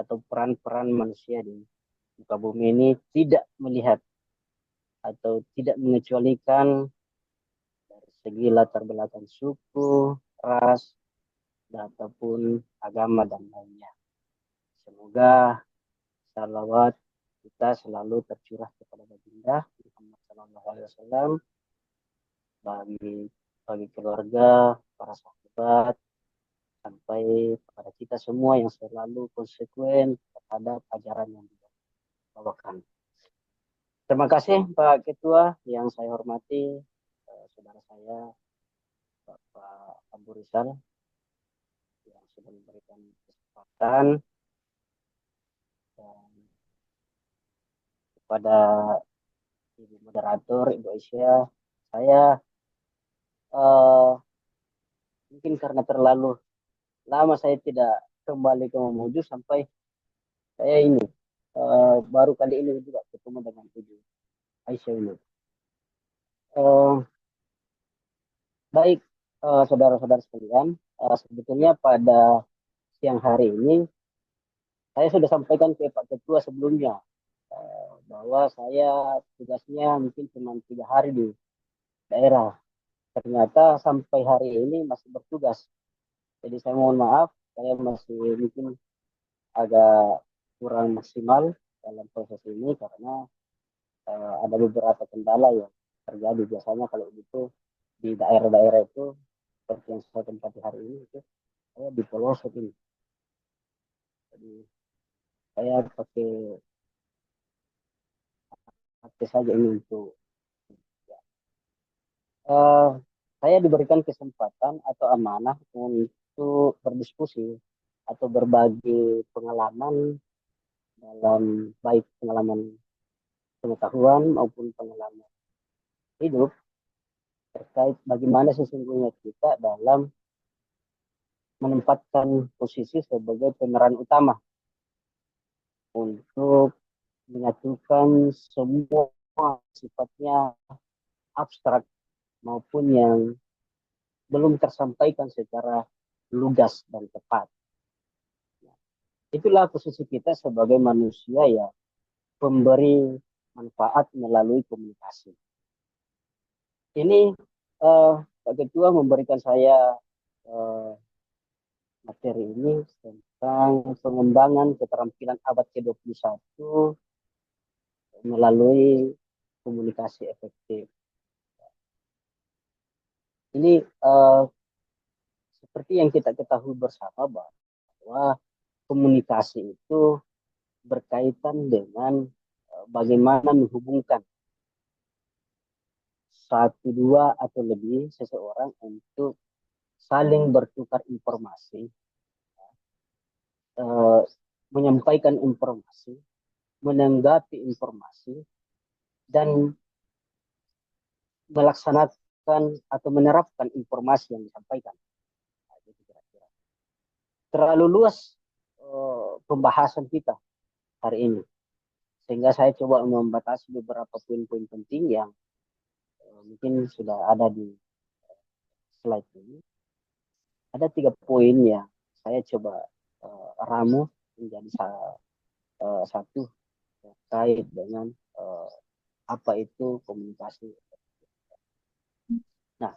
atau peran-peran manusia di muka bumi ini tidak melihat atau tidak mengecualikan dari segi latar belakang suku, ras, ataupun agama dan lainnya. Semoga salawat kita selalu tercurah kepada baginda Muhammad SAW, bagi keluarga, para sahabat, sampai kepada kita semua yang selalu konsekuen terhadap ajaran yang dibawakan. Terima kasih Pak Ketua yang saya hormati, saudara saya Bapak Abu Rizal yang sudah memberikan kesempatan, dan kepada Ibu Moderator, Ibu Aisyah. Saya mungkin karena terlalu lama saya tidak kembali ke Mamuju, sampai saya ini baru kali ini juga ketemu dengan Ibu Aisyah ini. Baik, saudara-saudara sekalian, sebetulnya pada siang hari ini saya sudah sampaikan ke Pak Ketua sebelumnya bahwa saya tugasnya mungkin cuma 3 hari di daerah. Ternyata sampai hari ini masih bertugas. Jadi saya mohon maaf, saya masih mungkin agak kurang maksimal dalam proses ini karena ada beberapa kendala yang terjadi. Biasanya kalau itu di daerah-daerah itu seperti yang saya tempati hari ini, itu saya di pelosok ini. Jadi saya pakai saja ini untuk saya diberikan kesempatan atau amanah untuk berdiskusi atau berbagi pengalaman, dalam baik pengalaman pengetahuan maupun pengalaman hidup terkait bagaimana sesungguhnya kita dalam menempatkan posisi sebagai pemeran utama untuk menyatukan semua sifatnya abstrak maupun yang belum tersampaikan secara lugas dan tepat. Itulah posisi kita sebagai manusia ya, pemberi manfaat melalui komunikasi. Ini Pak Ketua memberikan saya materi ini tentang pengembangan keterampilan abad ke-21 melalui komunikasi efektif. Ini seperti yang kita ketahui bersama bahwa komunikasi itu berkaitan dengan bagaimana menghubungkan satu, dua, atau lebih seseorang untuk saling bertukar informasi, menyampaikan informasi, menanggapi informasi, dan melaksanakan atau menerapkan informasi yang disampaikan. Terlalu luas pembahasan kita hari ini, sehingga saya coba membatasi beberapa poin-poin penting yang mungkin sudah ada di slide ini. Ada 3 poin yang saya coba ramu menjadi satu terkait dengan apa itu komunikasi. Nah,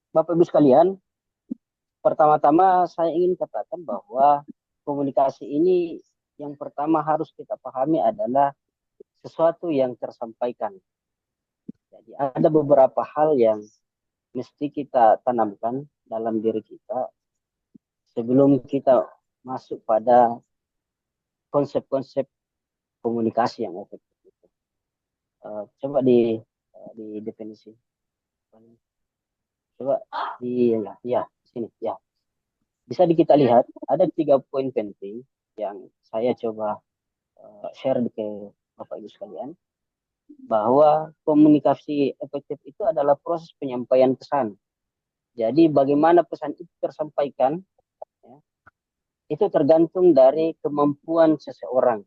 Bapak Ibu sekalian, pertama-tama saya ingin katakan bahwa komunikasi ini yang pertama harus kita pahami adalah sesuatu yang tersampaikan. Jadi ada beberapa hal yang mesti kita tanamkan dalam diri kita sebelum kita masuk pada konsep-konsep komunikasi yang efektif. Coba di definisi. Coba di sini ya. Bisa kita lihat ada 3 poin penting yang saya coba share ke Bapak Ibu sekalian, bahwa komunikasi efektif itu adalah proses penyampaian pesan. Jadi bagaimana pesan itu tersampaikan ya, itu tergantung dari kemampuan seseorang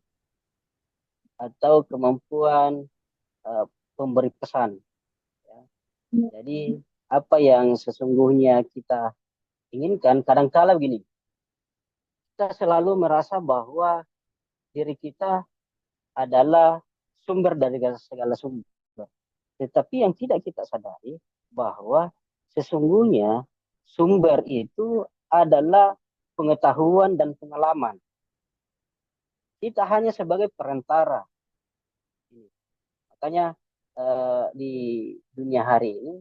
atau kemampuan pemberi pesan. Ya. Jadi apa yang sesungguhnya kita inginkan, kadang-kala begini, kita selalu merasa bahwa diri kita adalah sumber dari segala sumber. Tetapi yang tidak kita sadari bahwa sesungguhnya sumber itu adalah pengetahuan dan pengalaman. Kita hanya sebagai perantara. Makanya di dunia hari ini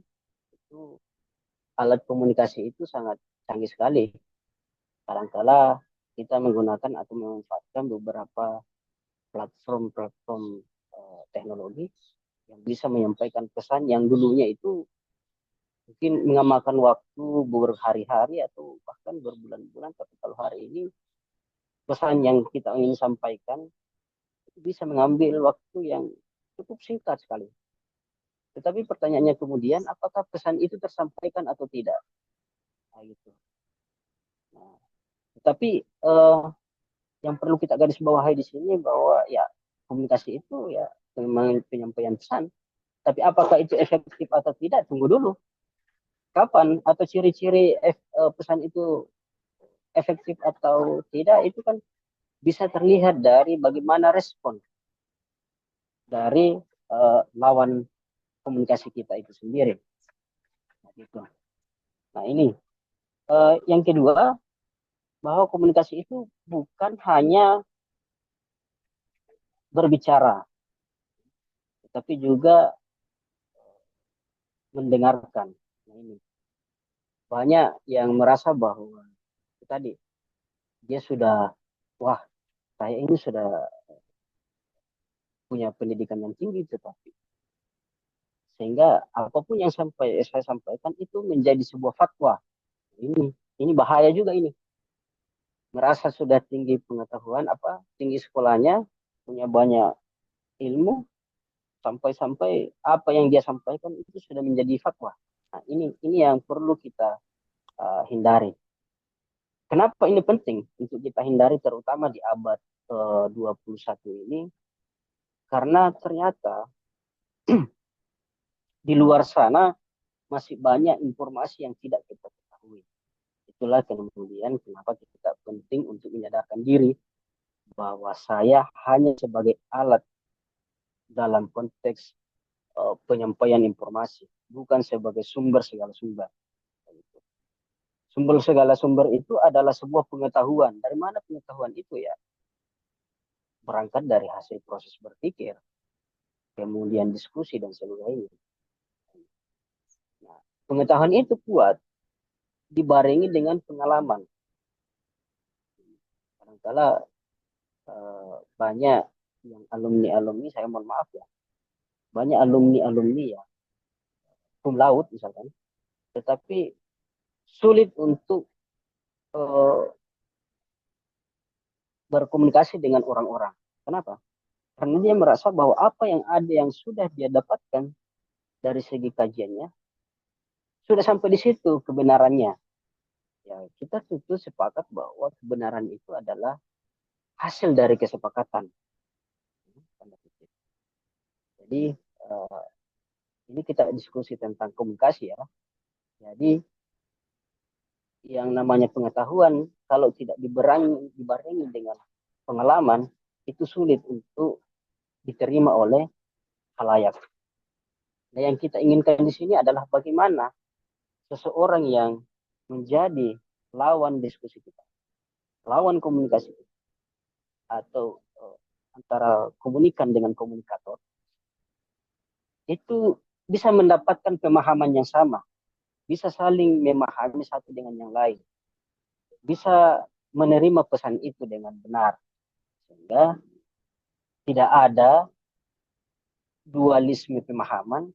itu alat komunikasi itu sangat canggih sekali. Kadang-kala kita menggunakan atau memanfaatkan beberapa platform-platform teknologi yang bisa menyampaikan pesan yang dulunya itu mungkin mengamalkan waktu berhari-hari atau bahkan berbulan-bulan. Tapi kalau hari ini pesan yang kita ingin sampaikan itu bisa mengambil waktu yang cukup singkat sekali. Tetapi pertanyaannya kemudian, apakah pesan itu tersampaikan atau tidak? Nah, gitu. Nah, tetapi yang perlu kita garis bawahi di sini bahwa ya komunikasi itu ya memang penyampaian pesan. Tapi apakah itu efektif atau tidak? Tunggu dulu. Kapan atau ciri-ciri pesan itu efektif atau tidak itu kan bisa terlihat dari bagaimana respon dari lawan komunikasi kita itu sendiri. Nah, gitu. Nah ini yang kedua, bahwa komunikasi itu bukan hanya berbicara, tetapi juga mendengarkan. Nah, ini banyak yang merasa bahwa tadi dia sudah, wah, saya ini sudah punya pendidikan yang tinggi, tetapi sehingga apapun yang saya sampaikan itu menjadi sebuah fatwa. Ini bahaya juga ini. Merasa sudah tinggi pengetahuan, tinggi sekolahnya, punya banyak ilmu, sampai-sampai apa yang dia sampaikan itu sudah menjadi fatwa. Nah, ini yang perlu kita hindari. Kenapa ini penting untuk kita hindari, terutama di abad 21 ini? Karena ternyata di luar sana masih banyak informasi yang tidak kita ketahui. Itulah kemudian kenapa kita penting untuk menyadarkan diri bahwa saya hanya sebagai alat dalam konteks penyampaian informasi, bukan sebagai sumber segala sumber. Sumber segala sumber itu adalah sebuah pengetahuan. Dari mana pengetahuan itu ya? Berangkat dari hasil proses berpikir, kemudian diskusi dan sebagainya. Nah, pengetahuan itu kuat dibarengi dengan pengalaman. Kadang-kala banyak yang alumni-alumni, saya mohon maaf ya, banyak alumni-alumni ya, cum laude misalkan, tetapi sulit untuk berkomunikasi dengan orang-orang. Kenapa? Karena dia merasa bahwa apa yang ada yang sudah dia dapatkan dari segi kajiannya sudah sampai di situ kebenarannya. Ya, kita tentu sepakat bahwa kebenaran itu adalah hasil dari kesepakatan. Jadi ini kita diskusi tentang komunikasi ya. Jadi yang namanya pengetahuan kalau tidak dibarengi dengan pengalaman itu sulit untuk diterima oleh khalayak. Nah, yang kita inginkan di sini adalah bagaimana seseorang yang menjadi lawan diskusi kita, lawan komunikasi kita, atau antara komunikan dengan komunikator, itu bisa mendapatkan pemahaman yang sama, bisa saling memahami satu dengan yang lain, bisa menerima pesan itu dengan benar, sehingga tidak ada dualisme pemahaman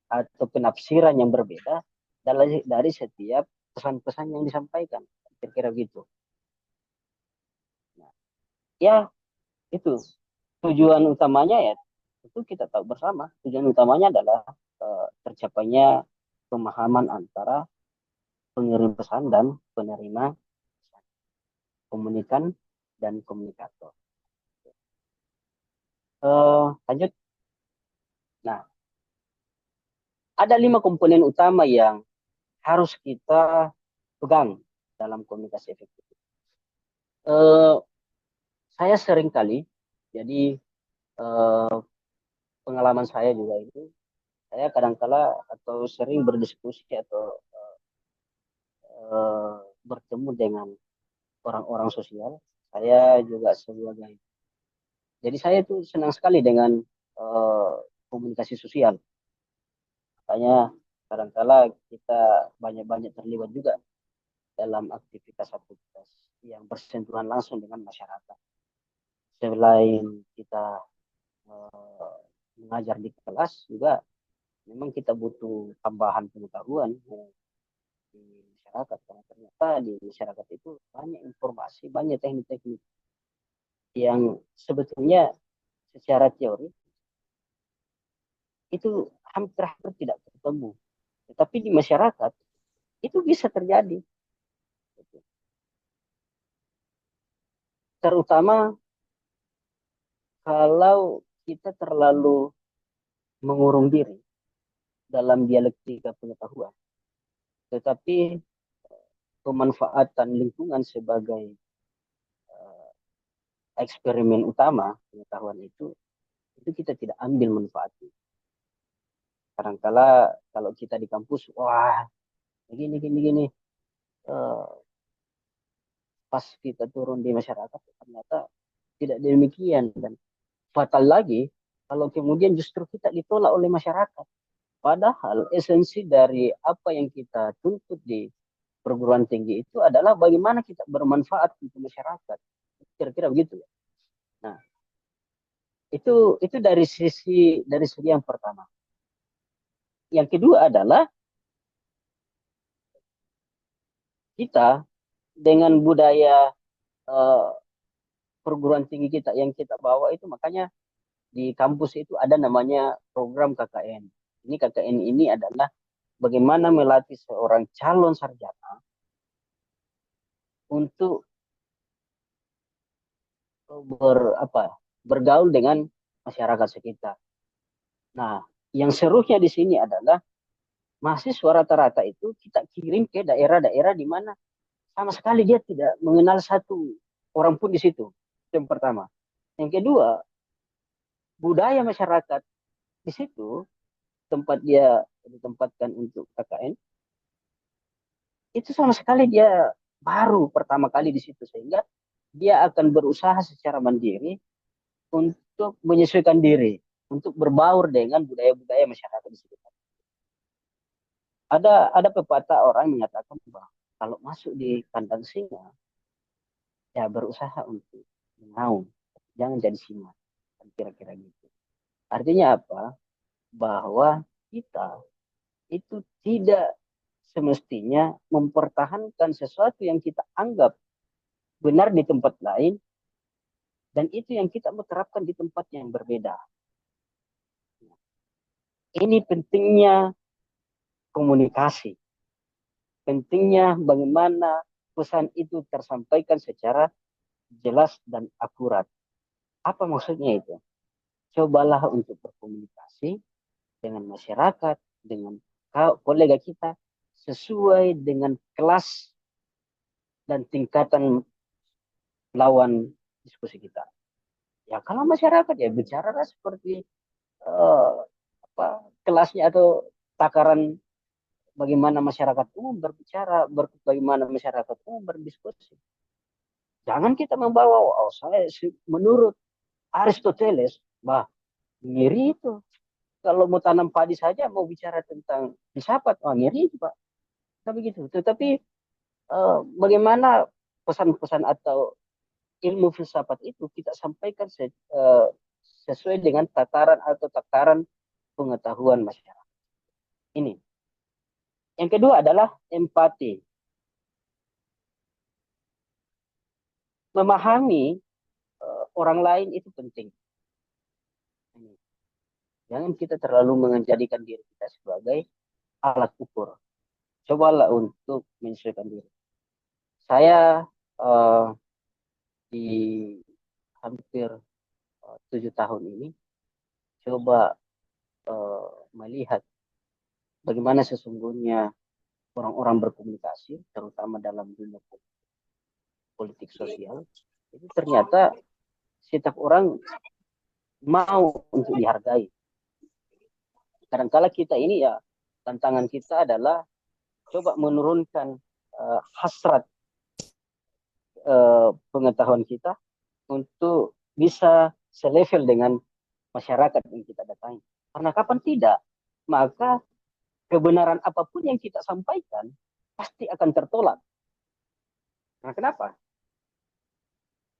atau penafsiran yang berbeda dari setiap pesan-pesan yang disampaikan. Kira-kira gitu. Nah, ya itu tujuan utamanya ya itu kita tahu bersama. Tujuan utamanya adalah tercapainya pemahaman antara pengirim pesan dan penerima pesan, komunikan dan komunikator. Lanjut. Nah, ada 5 komponen utama yang harus kita pegang dalam komunikasi efektif. Eh, saya sering kali, jadi eh, pengalaman saya juga itu, saya kadangkala atau sering berdiskusi atau eh, bertemu dengan orang-orang sosial. Saya juga sebagai, jadi saya tuh senang sekali dengan eh, komunikasi sosial. Makanya kadangkala kita banyak-banyak terlibat juga dalam aktivitas-aktivitas yang bersentuhan langsung dengan masyarakat. Selain kita eh, mengajar di kelas juga, memang kita butuh tambahan pengetahuan di masyarakat karena ternyata di masyarakat itu banyak informasi, banyak teknik-teknik yang sebetulnya secara teori itu hampir-hampir tidak ketemu. Tetapi di masyarakat itu bisa terjadi. Terutama kalau kita terlalu mengurung diri dalam dialektika pengetahuan. Tetapi pemanfaatan lingkungan sebagai eksperimen utama pengetahuan itu kita tidak ambil manfaatnya. Kadangkala kalau kita di kampus, wah, begini, gini, gini. Eh, Pas kita turun di masyarakat, ternyata tidak demikian. Dan fatal lagi, kalau kemudian justru kita ditolak oleh masyarakat. Padahal esensi dari apa yang kita tuntut di perguruan tinggi itu adalah bagaimana kita bermanfaat untuk masyarakat. Kira-kira begitu. Nah, itu dari segi yang pertama. Yang kedua adalah kita dengan budaya eh, perguruan tinggi kita yang kita bawa itu, makanya di kampus itu ada namanya program KKN. Ini KKN ini adalah bagaimana melatih seorang calon sarjana untuk bergaul dengan masyarakat sekitar. Nah, yang serunya di sini adalah mahasiswa rata-rata itu kita kirim ke daerah-daerah di mana sama sekali dia tidak mengenal satu orang pun di situ. Yang pertama. Yang kedua, budaya masyarakat di situ tempat dia ditempatkan untuk KKN itu sama sekali dia baru pertama kali di situ, sehingga dia akan berusaha secara mandiri untuk menyesuaikan diri, untuk berbaur dengan budaya-budaya masyarakat di sekitar. Ada pepatah orang mengatakan bahwa kalau masuk di kandang singa, ya berusaha untuk mengaum, jangan jadi singa, kira-kira gitu. Artinya apa? Bahwa kita itu tidak semestinya mempertahankan sesuatu yang kita anggap benar di tempat lain, dan itu yang kita mau terapkan di tempat yang berbeda. Ini pentingnya komunikasi, pentingnya bagaimana pesan itu tersampaikan secara jelas dan akurat. Apa maksudnya itu? Cobalah untuk berkomunikasi dengan masyarakat, dengan kolega kita, sesuai dengan kelas dan tingkatan lawan diskusi kita. Ya kalau masyarakat ya bicara seperti uh, kelasnya atau takaran bagaimana masyarakat umum berbicara, bagaimana masyarakat umum berdiskusi. Jangan kita membawa, oh saya menurut Aristoteles, bah, ngiri itu. Kalau mau tanam padi saja, mau bicara tentang filsafat, oh ngiri itu Pak. Tapi gitu. Tetapi bagaimana pesan-pesan atau ilmu filsafat itu kita sampaikan sesuai dengan tataran atau takaran pengetahuan masyarakat. Ini. Yang kedua adalah empati. Memahami orang lain itu penting. Jangan kita terlalu menjadikan diri kita sebagai alat ukur. Cobalah untuk menyesuaikan diri. Saya uh, di hampir 7 tahun ini coba melihat bagaimana sesungguhnya orang-orang berkomunikasi, terutama dalam dunia politik. politik sosial, itu ternyata setiap orang mau untuk dihargai. Kadang-kala kita ini ya, tantangan kita adalah coba menurunkan hasrat pengetahuan kita untuk bisa selevel dengan masyarakat yang kita datangi. Karena kapan tidak, maka kebenaran apapun yang kita sampaikan pasti akan tertolak. Nah, kenapa?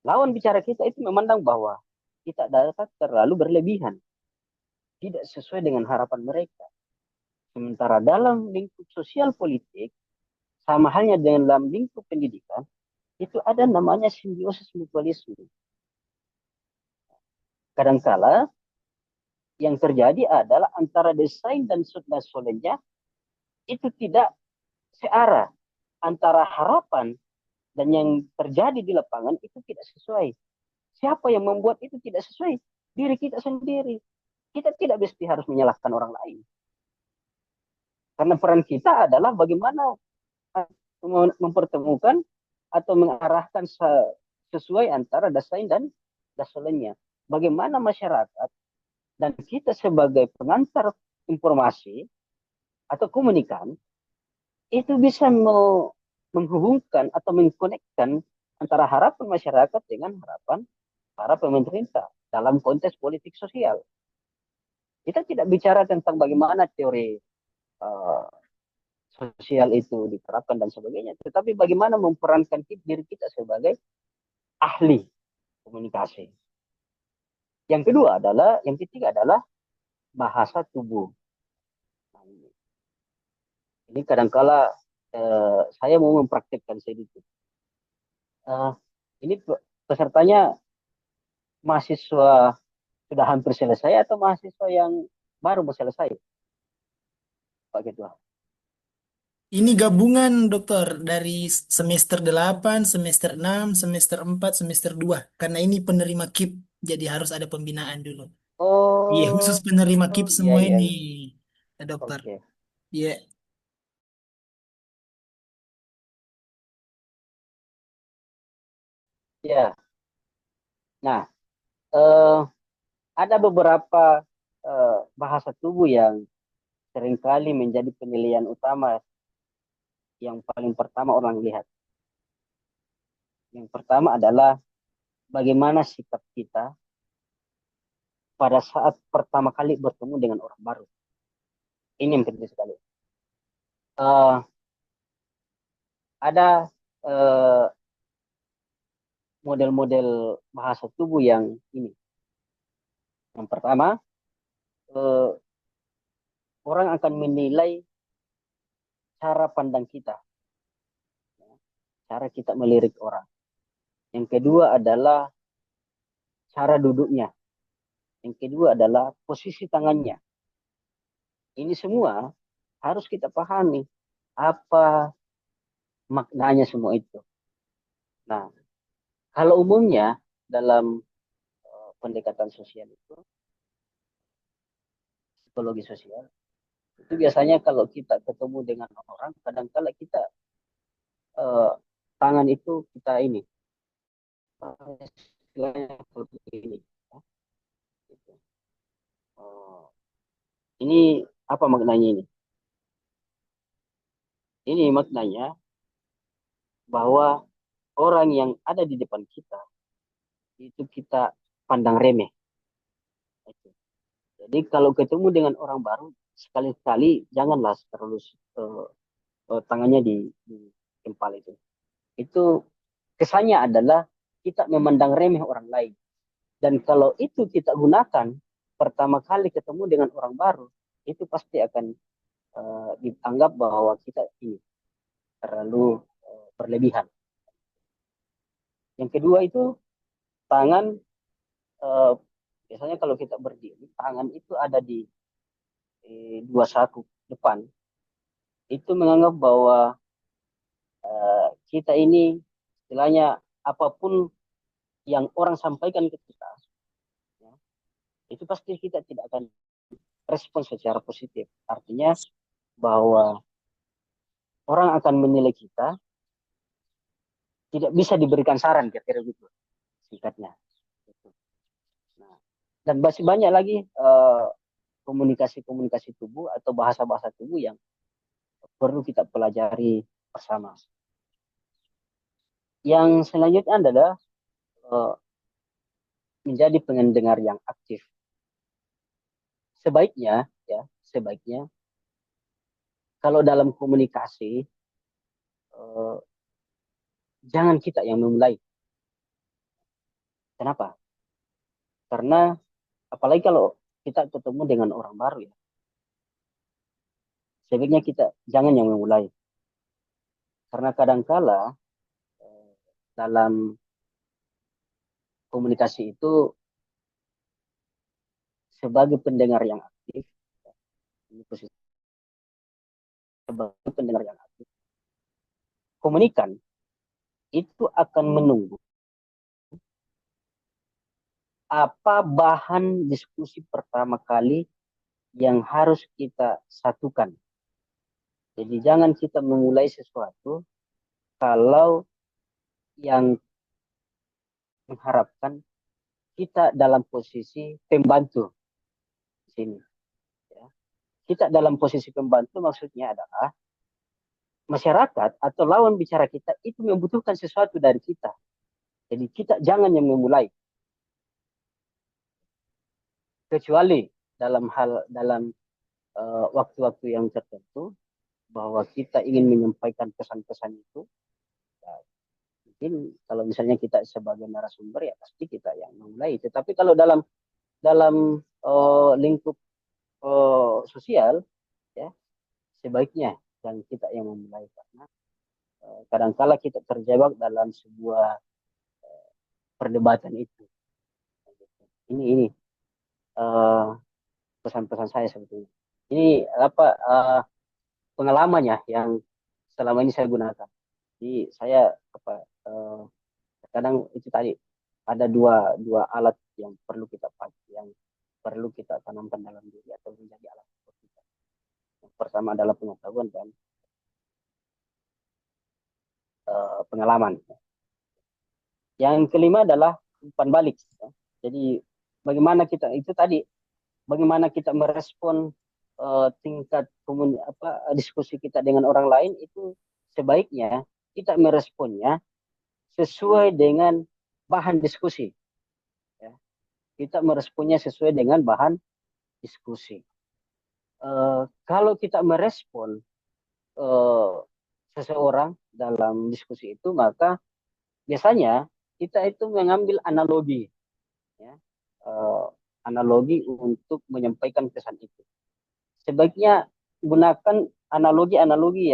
Lawan bicara kita itu memandang bahwa kita dapat terlalu berlebihan, tidak sesuai dengan harapan mereka. Sementara dalam lingkup sosial politik, sama halnya dengan dalam lingkup pendidikan, itu ada namanya simbiosis mutualisme. Kadangkala yang terjadi adalah antara desain dan solehnya itu tidak searah, antara harapan dan yang terjadi di lapangan itu tidak sesuai. Siapa yang membuat itu tidak sesuai? Diri kita sendiri. Kita tidak mesti harus menyalahkan orang lain. Karena peran kita adalah bagaimana mempertemukan atau mengarahkan sesuai antara desain dan dasolenya. Bagaimana masyarakat dan kita sebagai pengantar informasi atau komunikan itu bisa menghubungkan atau mengkonekkan antara harapan masyarakat dengan harapan para pemerintah dalam konteks politik sosial. Kita tidak bicara tentang bagaimana teori uh, sosial itu diterapkan dan sebagainya, tetapi bagaimana memperankan diri kita sebagai ahli komunikasi. Yang ketiga adalah bahasa tubuh. Ini kadangkala saya mau mempraktikkan sedikit. Ini pesertanya mahasiswa sudah hampir selesai atau mahasiswa yang baru mau selesai, Pak Ketua? Ini gabungan dokter dari semester 8, semester 6, semester 4, semester 2. Karena ini penerima KIP, jadi harus ada pembinaan dulu. Iya, khusus Oh, penerima KIP iya, semua iya, ini, iya. dokter. Oke. Iya. Ya. Nah, eh, ada beberapa bahasa tubuh yang seringkali menjadi penilaian utama yang paling pertama orang lihat. Yang pertama adalah bagaimana sikap kita pada saat pertama kali bertemu dengan orang baru. Ini yang penting sekali. Eh, ada eh, model-model bahasa tubuh yang ini. Yang pertama, eh, orang akan menilai cara pandang kita, cara kita melirik orang. Yang kedua adalah cara duduknya. Yang kedua adalah posisi tangannya. Ini semua harus kita pahami apa maknanya semua itu. Nah, kalau umumnya dalam pendekatan sosial itu, psikologi sosial, itu biasanya kalau kita ketemu dengan orang, kadang-kala kita eh, tangan itu kita ini, istilahnya seperti ini. Ya, gitu. Oh, ini apa maknanya ini? Ini maknanya bahwa orang yang ada di depan kita itu kita pandang remeh. Jadi kalau ketemu dengan orang baru, sekali-kali janganlah terlalu uh, tangannya di kepala itu. Itu kesannya adalah kita memandang remeh orang lain. Dan kalau itu kita gunakan pertama kali ketemu dengan orang baru, itu pasti akan dianggap bahwa kita ini terlalu berlebihan. Yang kedua itu tangan, uh, biasanya kalau kita berdiri, tangan itu ada di dua saku depan. Itu menganggap bahwa kita ini istilahnya apapun yang orang sampaikan ke kita, ya, itu pasti kita tidak akan respon secara positif. Artinya bahwa orang akan menilai kita tidak bisa diberikan saran, kira-kira gitu singkatnya. Nah, dan masih banyak lagi komunikasi-komunikasi tubuh atau bahasa-bahasa tubuh yang perlu kita pelajari bersama. Yang selanjutnya adalah uh, menjadi pendengar yang aktif. Sebaiknya, ya, sebaiknya kalau dalam komunikasi uh, jangan kita yang memulai. Kenapa? Karena apalagi kalau kita ketemu dengan orang baru ya, sebaiknya kita jangan yang memulai. Karena kadangkala uh, dalam komunikasi itu sebagai pendengar yang aktif, ini posisi sebagai pendengar yang aktif, komunikan itu akan menunggu apa bahan diskusi pertama kali yang harus kita satukan. Jadi jangan kita memulai sesuatu kalau yang mengharapkan kita dalam posisi pembantu di sini. Ya. Kita dalam posisi pembantu maksudnya adalah masyarakat atau lawan bicara kita itu membutuhkan sesuatu dari kita. Jadi kita jangan yang memulai. Kecuali dalam waktu-waktu yang tertentu bahwa kita ingin menyampaikan pesan-pesan itu, ya, mungkin kalau misalnya kita sebagai narasumber ya pasti kita yang memulai. Tetapi kalau dalam lingkup sosial ya sebaiknya dan kita yang memulai karena kadangkala kita terjebak dalam sebuah perdebatan itu. Ini pesan-pesan saya sebetulnya. Ini apa pengalamannya yang selama ini saya gunakan. Jadi saya apa kadang itu tadi ada dua alat yang perlu kita pakai, yang perlu kita tanamkan dalam diri atau menjadi alat kita. Yang pertama adalah pengetahuan dan pengalaman. Yang kelima adalah umpan balik. Ya. Jadi bagaimana kita itu tadi, bagaimana kita merespon tingkat diskusi kita dengan orang lain itu sebaiknya kita meresponnya sesuai dengan bahan diskusi. Ya. Kita meresponnya sesuai dengan bahan diskusi. Kalau kita merespon seseorang dalam diskusi itu, maka biasanya kita itu mengambil analogi, ya, analogi untuk menyampaikan pesan itu. Sebaiknya gunakan analogi-analogi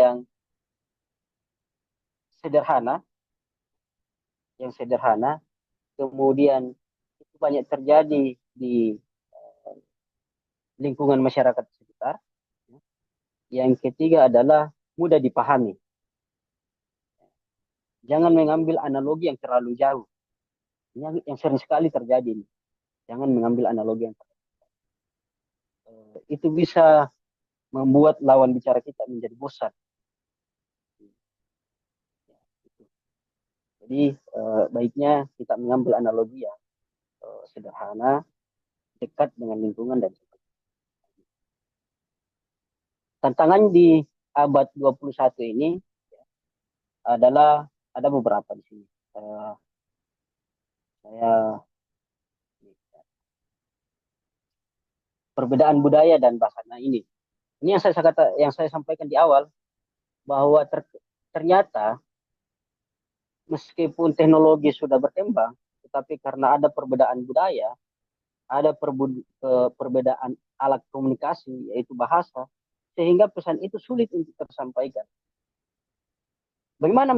sederhana, yang sederhana, kemudian itu banyak terjadi di lingkungan masyarakat sekitar. Yang ketiga adalah mudah dipahami. Jangan mengambil analogi yang terlalu jauh. Ini yang sering sekali terjadi. Jangan mengambil analogi yang terlalu jauh. Itu bisa membuat lawan bicara kita menjadi bosan. Jadi baiknya kita mengambil analogi yang sederhana, dekat dengan lingkungan dan sebagainya. Tantangan di abad 21 ini adalah ada beberapa di sini. Saya perbedaan budaya dan bahasa. Nah ini yang saya sampaikan di awal bahwa ternyata meskipun teknologi sudah berkembang, tetapi karena ada perbedaan budaya, ada perbedaan alat komunikasi yaitu bahasa, sehingga pesan itu sulit untuk tersampaikan. Bagaimana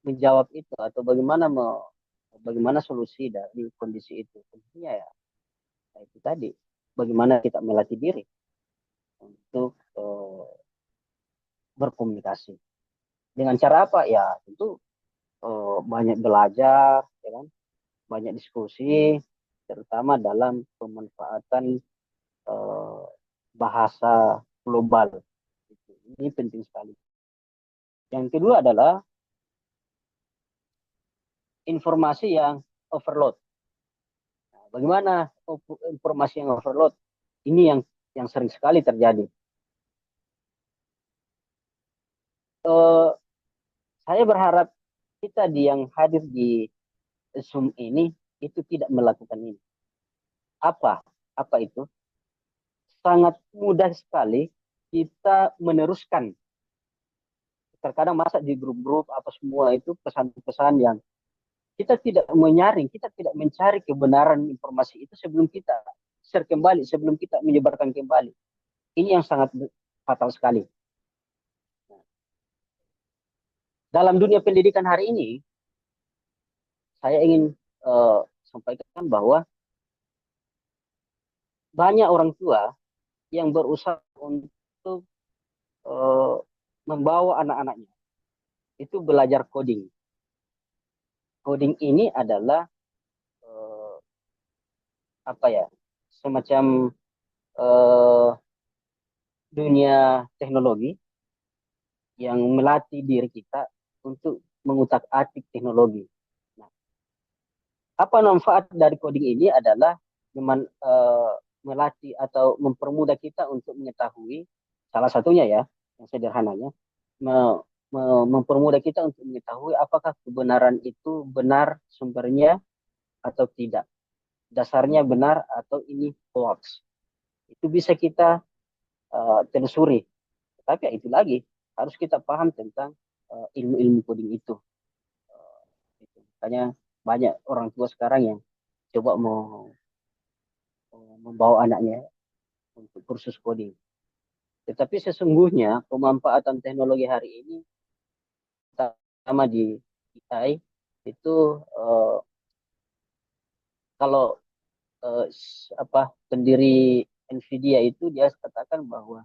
menjawab itu atau bagaimana solusi dari kondisi itu? Tentunya ya itu tadi bagaimana kita melatih diri untuk berkomunikasi. Dengan cara apa? Ya tentu banyak belajar, ya kan? Banyak diskusi, terutama dalam pemanfaatan bahasa global. Ini penting sekali. Yang kedua adalah informasi yang overload. Nah, bagaimana informasi yang overload? Ini yang sering sekali terjadi. Eh, saya berharap kita yang hadir di Zoom ini itu tidak melakukan ini. Apa? Apa itu? Sangat mudah sekali kita meneruskan. Terkadang masa di grup-grup apa semua itu pesan-pesan yang kita tidak menyaring, kita tidak mencari kebenaran informasi itu sebelum kita share kembali, sebelum kita menyebarkan kembali. Ini yang sangat fatal sekali. Dalam dunia pendidikan hari ini, saya ingin sampaikan bahwa banyak orang tua yang berusaha untuk membawa anak-anaknya itu belajar coding. Coding ini adalah eh, apa ya, semacam eh, dunia teknologi yang melatih diri kita untuk mengutak-atik teknologi. Nah, apa manfaat dari coding ini adalah melatih atau mempermudah kita untuk mengetahui, salah satunya ya, yang sederhananya, mempermudah kita untuk mengetahui apakah kebenaran itu benar sumbernya atau tidak, dasarnya benar atau ini hoax. Itu bisa kita telusuri. Tapi ya itu lagi, harus kita paham tentang ilmu-ilmu coding itu. Makanya banyak orang tua sekarang yang coba mau membawa anaknya untuk kursus coding. Tetapi sesungguhnya pemanfaatan teknologi hari ini, terutama di AI, itu kalau eh, pendiri Nvidia itu dia katakan bahwa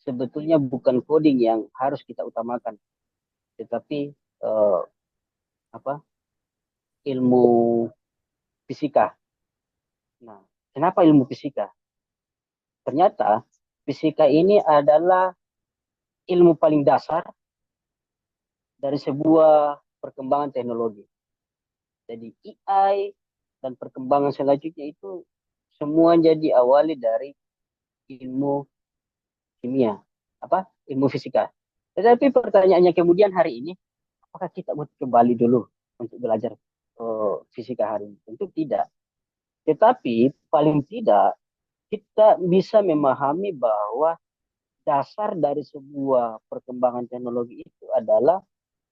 sebetulnya bukan coding yang harus kita utamakan, tetapi apa ilmu fisika. Nah, kenapa ilmu fisika? Ternyata fisika ini adalah ilmu paling dasar dari sebuah perkembangan teknologi. Jadi AI dan perkembangan selanjutnya itu semua jadi awali dari ilmu kimia, ilmu fisika. Tetapi pertanyaannya kemudian hari ini, apakah kita mau kembali dulu untuk belajar fisika hari ini? Tentu tidak. Tetapi paling tidak kita bisa memahami bahwa dasar dari sebuah perkembangan teknologi itu adalah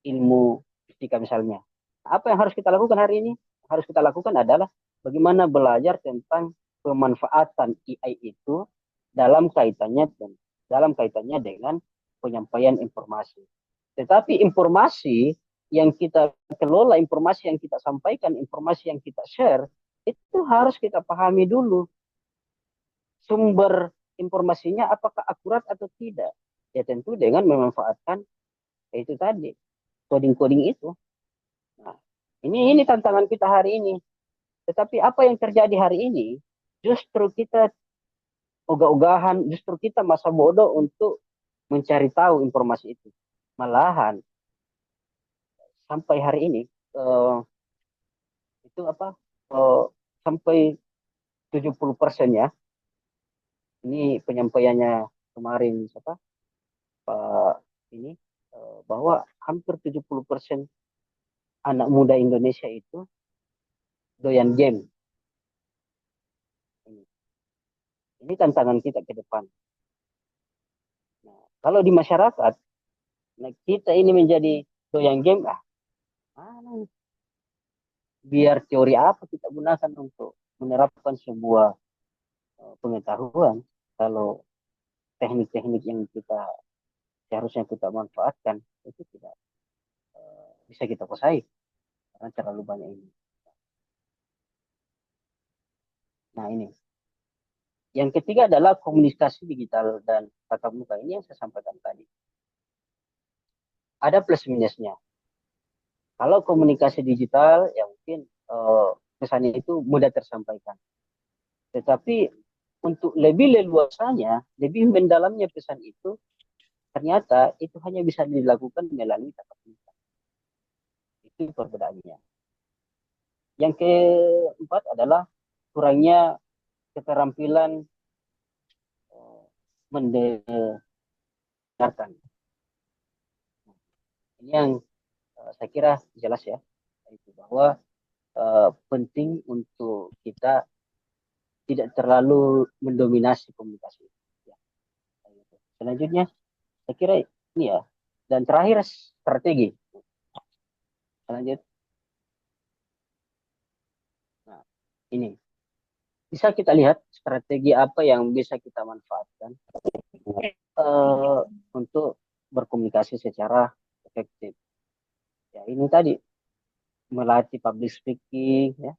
ilmu fisika misalnya. Apa yang harus kita lakukan hari ini? Harus kita lakukan adalah bagaimana belajar tentang pemanfaatan AI itu dalam kaitannya dengan penyampaian informasi. Tetapi informasi yang kita kelola, informasi yang kita sampaikan, informasi yang kita share, itu harus kita pahami dulu sumber informasinya apakah akurat atau tidak. Ya tentu dengan memanfaatkan itu tadi, coding-coding itu. Nah, ini tantangan kita hari ini. Tetapi apa yang terjadi hari ini, justru kita ogah-ogahan, justru kita masa bodoh untuk mencari tahu informasi itu. Malahan sampai hari ini itu sampai 70% ya. Ini penyampaiannya kemarin siapa? Pak ini bahwa hampir 70% anak muda Indonesia itu doyan game. Ini tantangan kita ke depan. Nah, kalau di masyarakat, nah kita ini menjadi doyan game, mana biar teori apa kita gunakan untuk menerapkan sebuah pengetahuan kalau teknik-teknik yang kita seharusnya kita manfaatkan itu tidak bisa kita kuasai karena terlalu banyak ini. Nah ini. Yang ketiga adalah komunikasi digital dan tatap muka. Ini yang saya sampaikan tadi. Ada plus minusnya. Kalau komunikasi digital, ya mungkin pesannya itu mudah tersampaikan. Tetapi untuk lebih leluasanya, lebih mendalamnya pesan itu, ternyata itu hanya bisa dilakukan melalui tatap muka. Itu perbedaannya. Yang keempat adalah kurangnya keterampilan eh, mendengarkan. Ini yang saya kira jelas ya, itu bahwa penting untuk kita tidak terlalu mendominasi komunikasi. Ya, gitu. Selanjutnya, saya kira ini ya. Dan terakhir strategi. Selanjutnya, nah, ini bisa kita lihat strategi apa yang bisa kita manfaatkan uh, untuk berkomunikasi secara efektif. Ya, ini tadi melatih public speaking, ya,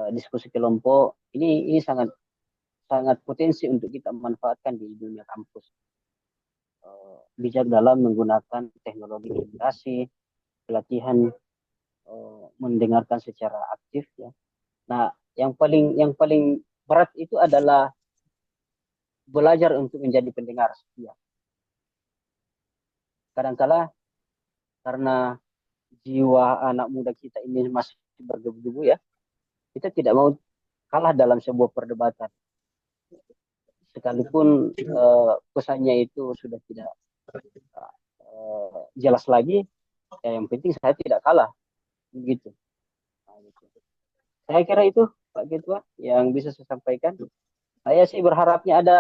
diskusi kelompok. Ini sangat sangat potensi untuk kita manfaatkan di dunia kampus. Bijak dalam menggunakan teknologi komunikasi, pelatihan mendengarkan secara aktif, ya. Nah, yang paling berat itu adalah belajar untuk menjadi pendengar setia. Kadangkala karena jiwa anak muda kita ini masih bergebu-gebu ya, kita tidak mau kalah dalam sebuah perdebatan. Sekalipun pesannya itu sudah tidak jelas lagi, ya yang penting saya tidak kalah, begitu. Nah, gitu. Saya kira itu Pak Ketua yang bisa saya sampaikan. Saya sih berharapnya ada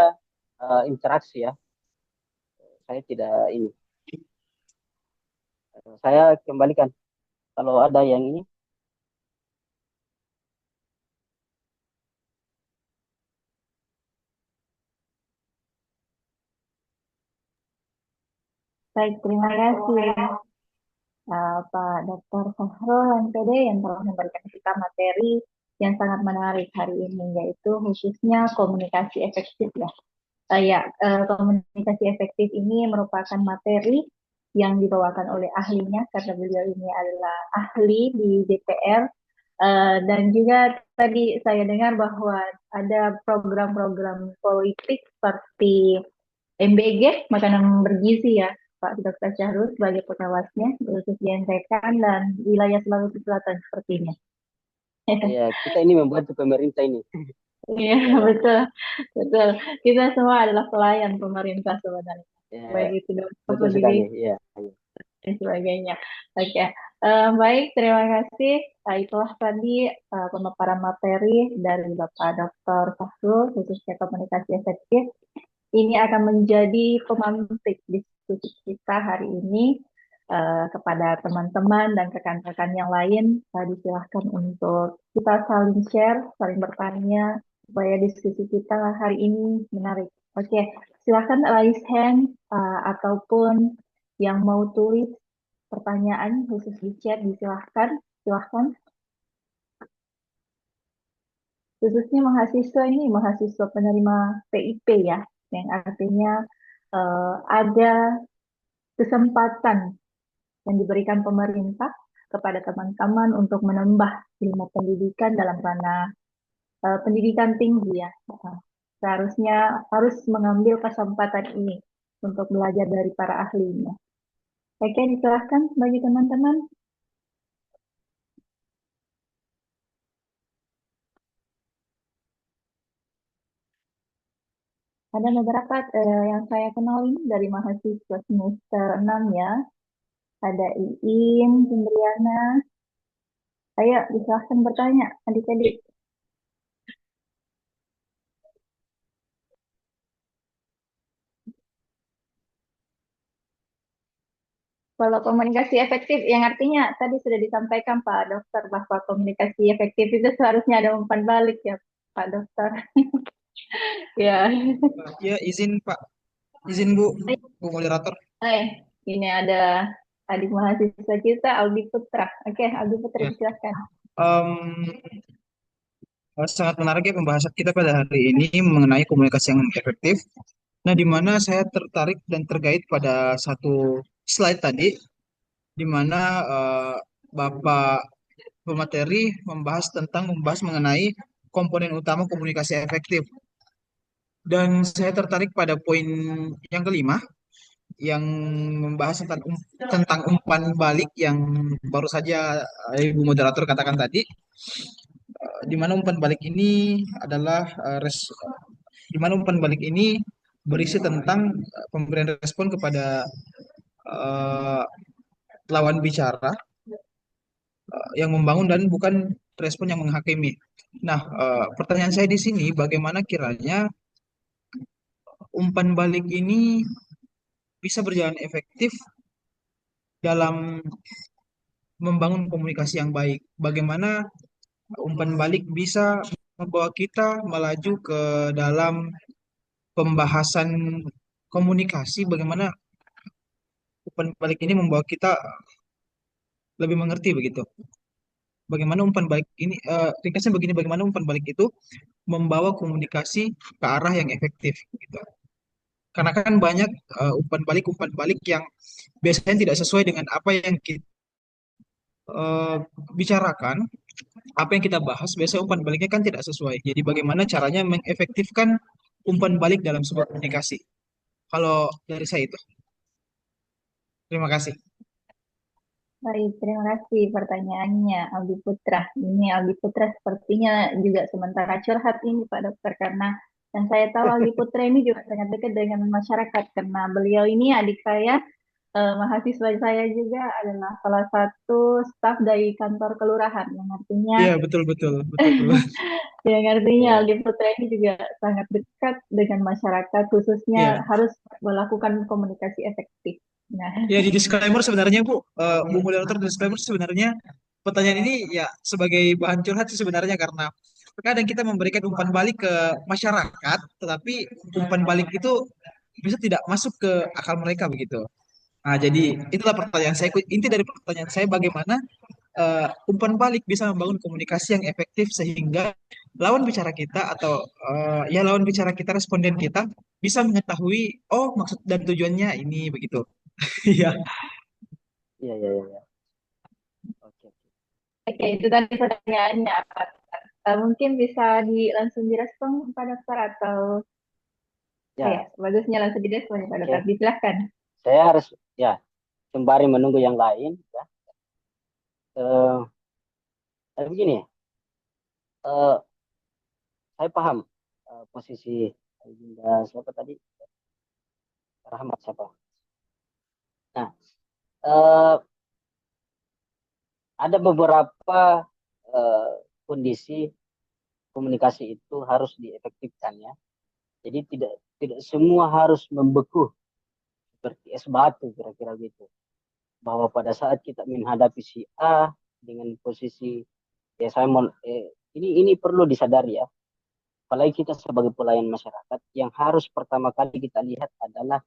interaksi ya. Saya tidak ini. Saya kembalikan kalau ada yang ini. Baik, terima kasih Pak Dr. Sahrul MPD yang telah memberikan kita materi yang sangat menarik hari ini, yaitu khususnya komunikasi efektif ya. Komunikasi efektif ini merupakan materi yang dibawakan oleh ahlinya karena beliau ini adalah ahli di DPR. Dan juga tadi saya dengar bahwa ada program-program politik seperti MBG, makanan bergizi ya, Pak Dr. Syahrul sebagai pengawasnya, khusus di NTK dan wilayah Sulawesi Selatan sepertinya. Ya, kita ini membantu pemerintah ini. Iya, betul, betul. Kita semua adalah pelayan pemerintah sebenarnya. Ya, Baik itu betul sekali. Ya, ya. dan sebagainya. Oke, baik, terima kasih. Itulah tadi pemaparan materi dari Bapak Dr. Sahrul, khususnya komunikasi efektif. Ini akan menjadi pemantik diskusi kita hari ini kepada teman-teman dan rekan-rekan yang lain. Disilahkan untuk kita saling share, saling bertanya, supaya diskusi kita hari ini menarik. Oke, silahkan raise hand ataupun yang mau tulis pertanyaan khusus di chat, disilahkan. Silahkan. Khususnya mahasiswa ini, mahasiswa penerima PIP ya, yang artinya ada kesempatan yang diberikan pemerintah kepada teman-teman untuk menambah ilmu pendidikan dalam ranah pendidikan tinggi ya. Seharusnya harus mengambil kesempatan ini untuk belajar dari para ahlinya. Oke, disilahkan bagi teman-teman. Ada beberapa yang saya kenal ini dari mahasiswa semester 6 ya. Ada Iin, Indriana. Ayo, disilahkan bertanya, adik-adik. Kalau komunikasi efektif, yang artinya tadi sudah disampaikan Pak Dokter bahwa komunikasi efektif itu seharusnya ada umpan balik ya Pak Dokter. Ya. Ya, izin Pak. Izin Bu, Bu moderator. Ini ada adik mahasiswa kita, Aldi Putra. Oke, Aldi Putra, Ya. silakan. Sangat menarik ya pembahasan kita pada hari ini mengenai komunikasi yang efektif. Nah, di mana saya tertarik dan terkait pada satu slide tadi, di mana Bapak pemateri membahas mengenai komponen utama komunikasi efektif. Dan saya tertarik pada poin yang kelima, yang membahas tentang umpan balik yang baru saja Ibu moderator katakan tadi. di mana umpan balik ini adalah di mana umpan balik ini berisi tentang pemberian respon kepada eh, lawan bicara yang membangun dan bukan respon yang menghakimi. Nah, pertanyaan saya di sini, bagaimana kiranya umpan balik ini bisa berjalan efektif dalam membangun komunikasi yang baik? Bagaimana umpan balik bisa membawa kita melaju ke dalam pembahasan komunikasi? Bagaimana umpan balik ini membawa kita lebih mengerti begitu? Bagaimana umpan balik ini, ringkasnya begini, bagaimana umpan balik itu membawa komunikasi ke arah yang efektif gitu. Karena kan banyak umpan balik yang biasanya tidak sesuai dengan apa yang kita bicarakan, apa yang kita bahas, biasanya umpan baliknya kan tidak sesuai. Jadi bagaimana caranya mengefektifkan umpan balik dalam sebuah komunikasi? Kalau dari saya itu, terima kasih. Baik, terima kasih pertanyaannya Aldi Putra. Ini Aldi Putra sepertinya juga sementara curhat ini Pak Dokter, karena yang saya tahu Aldi Putra ini juga sangat dekat dengan masyarakat, karena beliau ini adik saya, mahasiswa saya juga adalah salah satu staf dari kantor kelurahan, yang artinya Iya, betul, betul, betul. yang artinya Ya, Aldi Putra ini juga sangat dekat dengan masyarakat, khususnya Iya. harus melakukan komunikasi efektif. Nah, Ya, di disclaimer sebenarnya Bu, Bu Moderator, disclaimer sebenarnya pertanyaan ini ya sebagai bahan curhat sih sebenarnya, karena terkadang kita memberikan umpan balik ke masyarakat, tetapi umpan balik itu bisa tidak masuk ke akal mereka begitu. Nah, jadi itulah pertanyaan saya. Inti dari pertanyaan saya, bagaimana umpan balik bisa membangun komunikasi yang efektif sehingga lawan bicara kita atau ya lawan bicara kita, responden kita bisa mengetahui oh maksud dan tujuannya ini begitu. Iya. iya, iya, iya. Oke. oke, itu tadi pertanyaannya. Mungkin bisa langsung direspon Pak Dokter, atau ya Ya, bagusnya langsung direspon Pak Dokter. oke. Disilahkan. Saya harus ya sembari menunggu yang lain. Ya. Eh, tapi begini, eh, saya paham posisi Bunda siapa tadi? Rahmat siapa? Nah, eh, ada beberapa eh, kondisi komunikasi itu harus diefektifkan ya. Jadi tidak tidak semua harus membeku seperti es batu kira-kira gitu. Bahwa pada saat kita menghadapi si A dengan posisi ya saya mau ini perlu disadari ya. Apalagi kita sebagai pelayan masyarakat yang harus pertama kali kita lihat adalah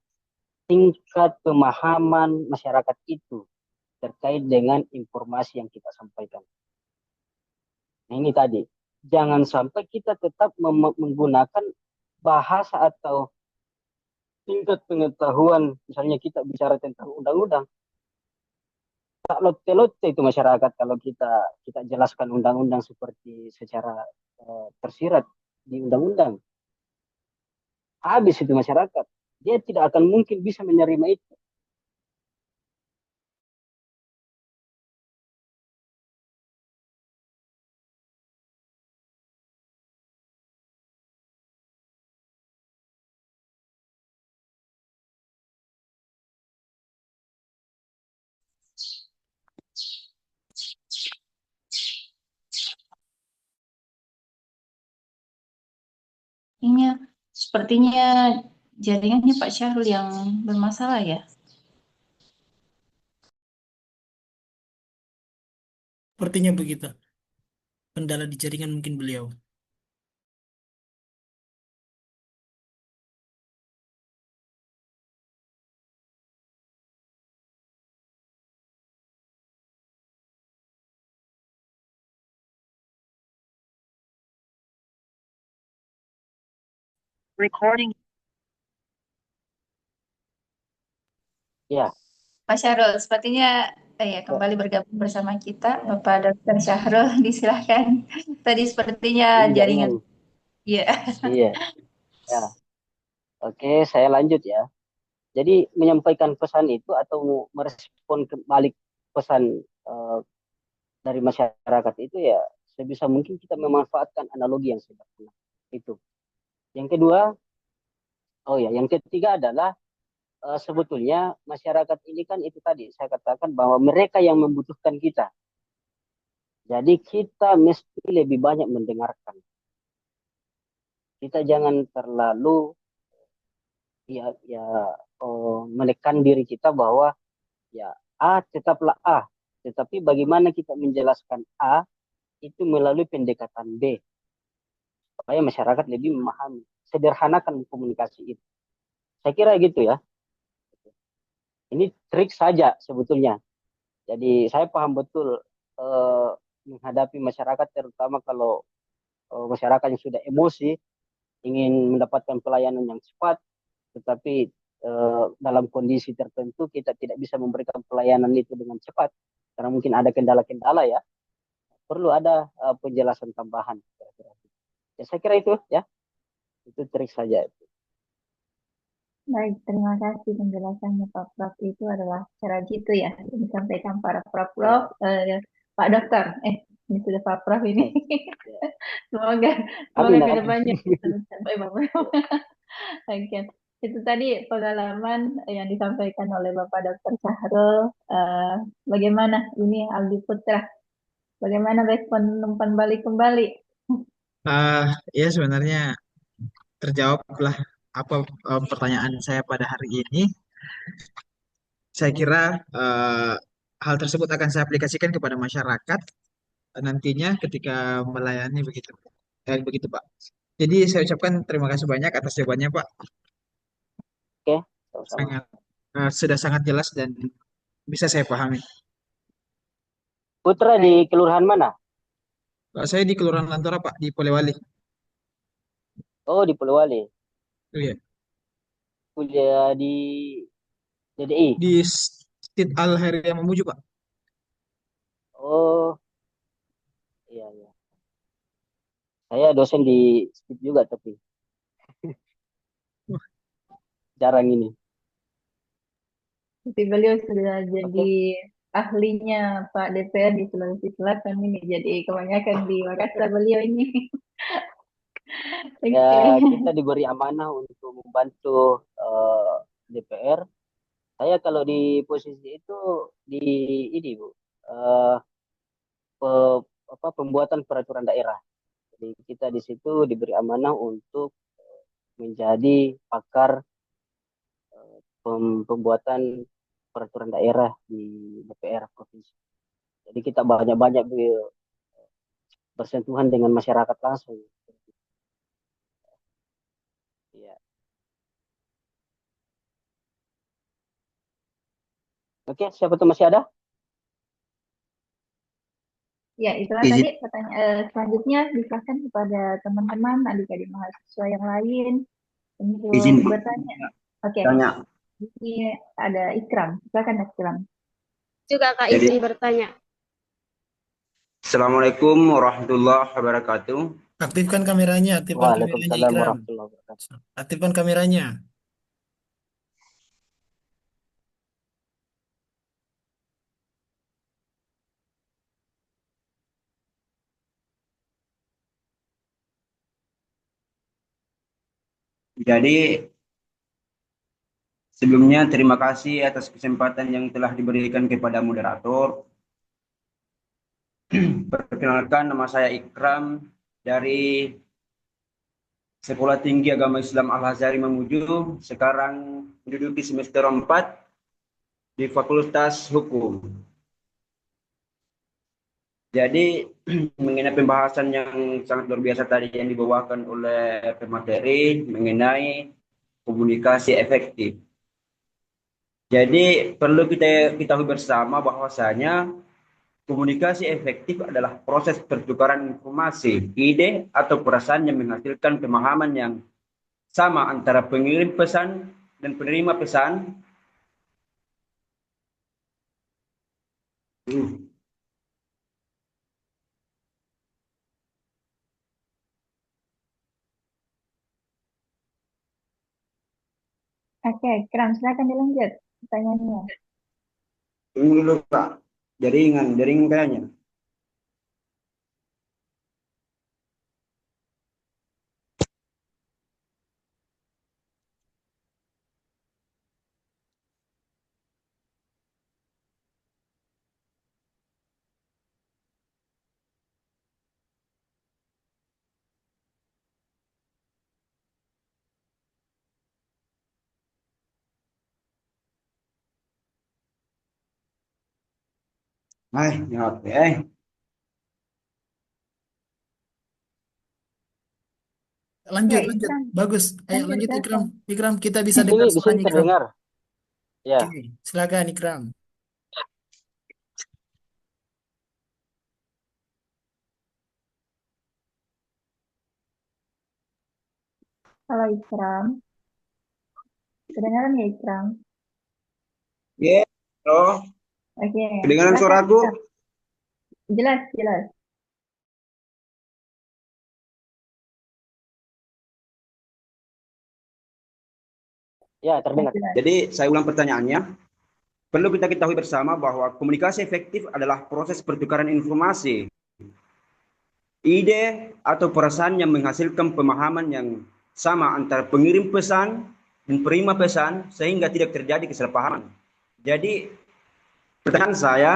tingkat pemahaman masyarakat itu terkait dengan informasi yang kita sampaikan. Nah ini tadi, jangan sampai kita tetap menggunakan bahasa atau tingkat pengetahuan, misalnya kita bicara tentang undang-undang, tak lote-lote itu masyarakat kalau kita jelaskan undang-undang seperti secara tersirat di undang-undang. Habis itu masyarakat, dia tidak akan mungkin bisa menerima itu. Ini sepertinya jaringannya Pak Syahrul yang bermasalah ya. Sepertinya begitu. Kendala di jaringan mungkin beliau. Recording. Ya, Pak Syahrul, sepertinya ya kembali bergabung bersama kita, Bapak Dr. Syahrul, disilahkan. Tadi sepertinya ini jaringan. jaringan. Iya. Iya, ya. Oke, saya lanjut ya. Jadi menyampaikan pesan itu atau merespon kembali pesan dari masyarakat itu ya sebisa mungkin kita memanfaatkan analogi yang sederhana. Itu. Yang kedua, yang ketiga adalah sebetulnya masyarakat ini kan itu tadi saya katakan bahwa mereka yang membutuhkan kita. Jadi kita mesti lebih banyak mendengarkan. Kita jangan terlalu menekan diri kita bahwa ya A tetaplah A, tetapi bagaimana kita menjelaskan A itu melalui pendekatan B supaya masyarakat lebih memahami. Sederhanakan komunikasi itu. Saya kira gitu ya. Ini trik saja sebetulnya. Jadi saya paham betul menghadapi masyarakat, terutama kalau masyarakat yang sudah emosi, ingin mendapatkan pelayanan yang cepat, tetapi dalam kondisi tertentu kita tidak bisa memberikan pelayanan itu dengan cepat, karena mungkin ada kendala-kendala ya. Perlu ada penjelasan tambahan. Ya, saya kira itu ya. Itu trik saja. Baik, terima kasih penjelasannya Pak Prof. Itu adalah cara gitu ya, yang disampaikan para Prof. Pak Dokter. Ini sudah Pak Prof ini. Semoga Amin, ke amin. depannya bisa mencapai Pak Prof. Oke, itu tadi pengalaman yang disampaikan oleh Bapak Dokter Syahrul. Bagaimana ini Aldi Putra? Bagaimana respon umpan balik kembali? Ya sebenarnya terjawablah apa pertanyaan saya pada hari ini. Saya kira hal tersebut akan saya aplikasikan kepada masyarakat nantinya ketika melayani begitu. Begitu Pak. Jadi saya ucapkan terima kasih banyak atas jawabannya Pak. Oke, sama-sama. Sudah sangat jelas dan bisa saya pahami. Putra di kelurahan mana? Pak, saya di Kelurahan Lantara Pak, di Polewali. Oh, di Polewali. Iya. Kuliah di DDI. Di Stid Al Hairia Mamuju Pak. Oh, iya, iya. Saya dosen di STIP juga, tapi Wah, jarang ini. Tapi beliau sudah jadi Oke. ahlinya Pak DPR di Sulawesi Selatan ini. Jadi kebanyakan di Makassar beliau ini. Ya, Oke. kita diberi amanah untuk membantu DPR. Saya kalau di posisi itu di ini, Bu. eh, pe- pembuatan peraturan daerah. Jadi kita di situ diberi amanah untuk menjadi pakar pembuatan peraturan daerah di DPR provinsi. Jadi kita banyak-banyak bersentuhan dengan masyarakat langsung. Ya. Oke, siapa tuh masih ada? Ya, itulah Izin, tadi pertanyaan selanjutnya disilakan kepada teman-teman adik-adik mahasiswa yang lain untuk izin bertanya. Oke, tanya. ini ada Ikram. Silakan Ikram. Juga Kak Jadi, izin bertanya. Assalamualaikum warahmatullahi wabarakatuh. Aktifkan kameranya Waalaikumsalam Ikram. warahmatullahi wabarakatuh. Aktifkan kameranya. Jadi, sebelumnya terima kasih atas kesempatan yang telah diberikan kepada moderator. Perkenalkan, nama saya Ikram dari Sekolah Tinggi Agama Islam Al-Azhari Mamuju. Sekarang menduduki semester 4 di Fakultas Hukum. Jadi mengenai pembahasan yang sangat luar biasa tadi yang dibawakan oleh pemateri mengenai komunikasi efektif. Jadi perlu kita ketahui bersama bahwasanya komunikasi efektif adalah proses pertukaran informasi, ide atau perasaan yang menghasilkan pemahaman yang sama antara pengirim pesan dan penerima pesan. Oke, Ikram, silakan dilanjut pertanyaannya. Tunggu dulu Pak, jaringan kayaknya. Hai, ya, oke. Lanjut, Baik, lanjut. Ikram. Bagus. Ayo Lanjut, lanjut Ikram. silakan. Ikram, kita Di bisa sini dengar di sini suaranya Ikram. terdengar. Ya. Oke, silakan Ikram. Halo, Ikram. Kedengaran ya, Ikram? Ya, halo. Oke, Kedengaran silakan, suaraku? Ikram. Jelas, jelas. Ya, Jelas, terdengar. jelas. Jadi saya ulang pertanyaannya. Perlu kita ketahui bersama bahwa komunikasi efektif adalah proses pertukaran informasi, ide, atau perasaan yang menghasilkan pemahaman yang sama antara pengirim pesan dan penerima pesan sehingga tidak terjadi kesalahpahaman. Jadi pertanyaan saya,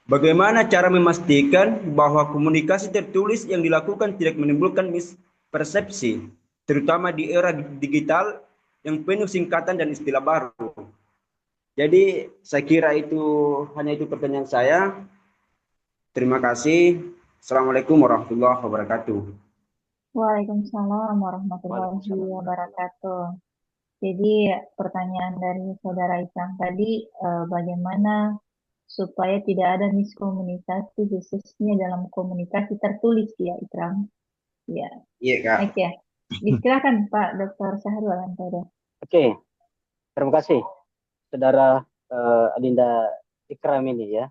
bagaimana cara memastikan bahwa komunikasi tertulis yang dilakukan tidak menimbulkan mispersepsi, terutama di era digital yang penuh singkatan dan istilah baru? Jadi saya kira itu hanya itu pertanyaan saya. Terima kasih. Assalamualaikum warahmatullahi wabarakatuh. Waalaikumsalam warahmatullahi Waalaikumsalam warahmatullahi wabarakatuh. Jadi pertanyaan dari saudara Ikram tadi, bagaimana supaya tidak ada miskomunikasi khususnya dalam komunikasi tertulis ya, Ikram? Ya, Iya, Kak. baik ya. Silakan Pak Dr. Syahrul Antodo. Oke, terima kasih Saudara Adinda Ikram ini ya.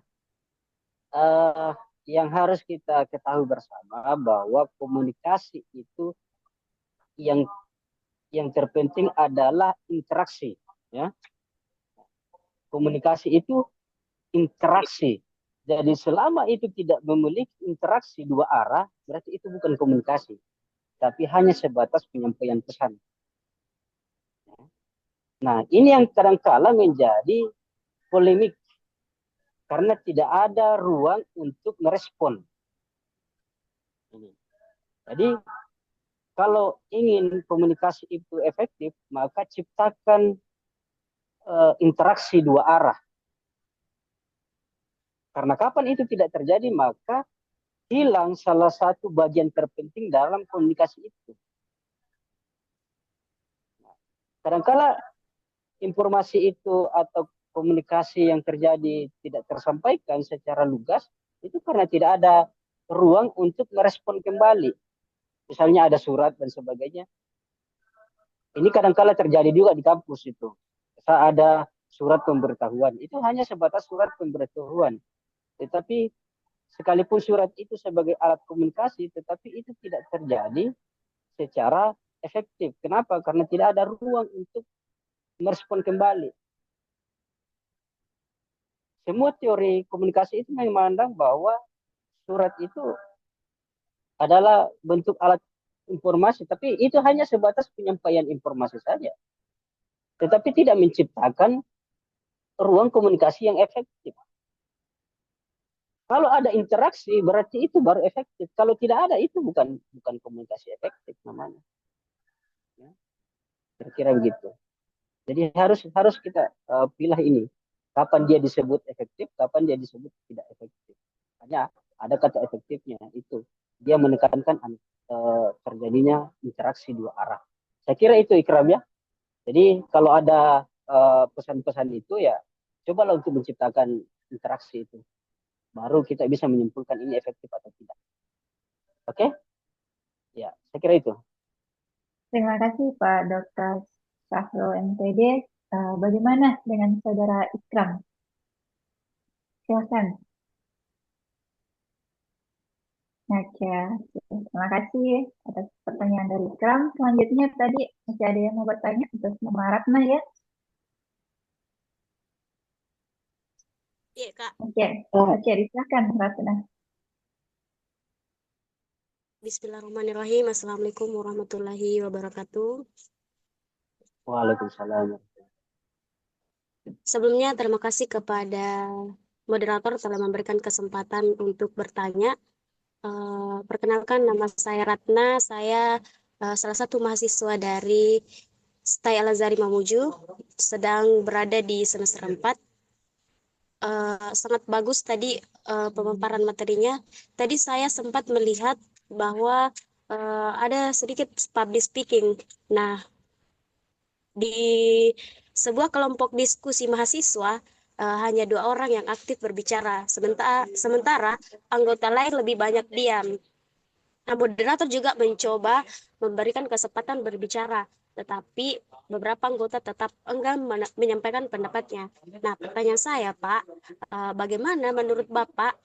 Eh, yang harus kita ketahui bersama bahwa komunikasi itu yang terpenting adalah interaksi ya. Komunikasi itu interaksi. Jadi selama itu tidak memiliki interaksi dua arah, berarti itu bukan komunikasi, tapi hanya sebatas penyampaian pesan. Nah, ini yang kadang-kala menjadi polemik karena tidak ada ruang untuk merespon. Jadi kalau ingin komunikasi itu efektif, maka ciptakan interaksi dua arah. Karena kapan itu tidak terjadi, maka hilang salah satu bagian terpenting dalam komunikasi itu. Kadang-kala informasi itu atau komunikasi yang terjadi tidak tersampaikan secara lugas, itu karena tidak ada ruang untuk merespon kembali. Misalnya ada surat dan sebagainya. Ini kadang-kala terjadi juga di kampus itu. Saat ada surat pemberitahuan, itu hanya sebatas surat pemberitahuan. Tetapi sekalipun surat itu sebagai alat komunikasi, tetapi itu tidak terjadi secara efektif. Kenapa? Karena tidak ada ruang untuk merespon kembali. Semua teori komunikasi itu memandang bahwa surat itu adalah bentuk alat informasi, tapi itu hanya sebatas penyampaian informasi saja. Tetapi tidak menciptakan ruang komunikasi yang efektif. Kalau ada interaksi berarti itu baru efektif. Kalau tidak ada itu bukan komunikasi efektif namanya. Ya, kira-kira begitu. Jadi harus kita pilih ini. Kapan dia disebut efektif, kapan dia disebut tidak efektif. Hanya ada kata efektifnya itu. Dia menekankan terjadinya interaksi dua arah. Saya kira itu Ikram ya. Jadi kalau ada pesan-pesan itu ya cobalah untuk menciptakan interaksi itu. Baru kita bisa menyimpulkan ini efektif atau tidak. Oke? Ya, saya kira itu. Terima kasih Pak Dr. Syahrul MTD. Bagaimana dengan saudara Ikram? Silakan. Oke, terima kasih atas pertanyaan dari Ikram. Selanjutnya tadi masih ada yang mau bertanya untuk Mama Ratna ya? Iya, Kak. Oke, silakan Ratna. Bismillahirrahmanirrahim. Assalamualaikum warahmatullahi wabarakatuh. Waalaikumsalam. Sebelumnya terima kasih kepada moderator telah memberikan kesempatan untuk bertanya. Perkenalkan nama saya Ratna, saya salah satu mahasiswa dari STAI Al-Azhari Mamuju, sedang berada di semester 4. sangat bagus tadi pemaparan materinya. Tadi saya sempat melihat bahwa ada sedikit public speaking. Nah, di sebuah kelompok diskusi mahasiswa hanya 2 orang yang aktif berbicara, sementara anggota lain lebih banyak diam. Nah, moderator juga mencoba memberikan kesempatan berbicara, tetapi beberapa anggota tetap enggan menyampaikan pendapatnya. Nah, pertanyaan saya, Pak, bagaimana menurut Bapak,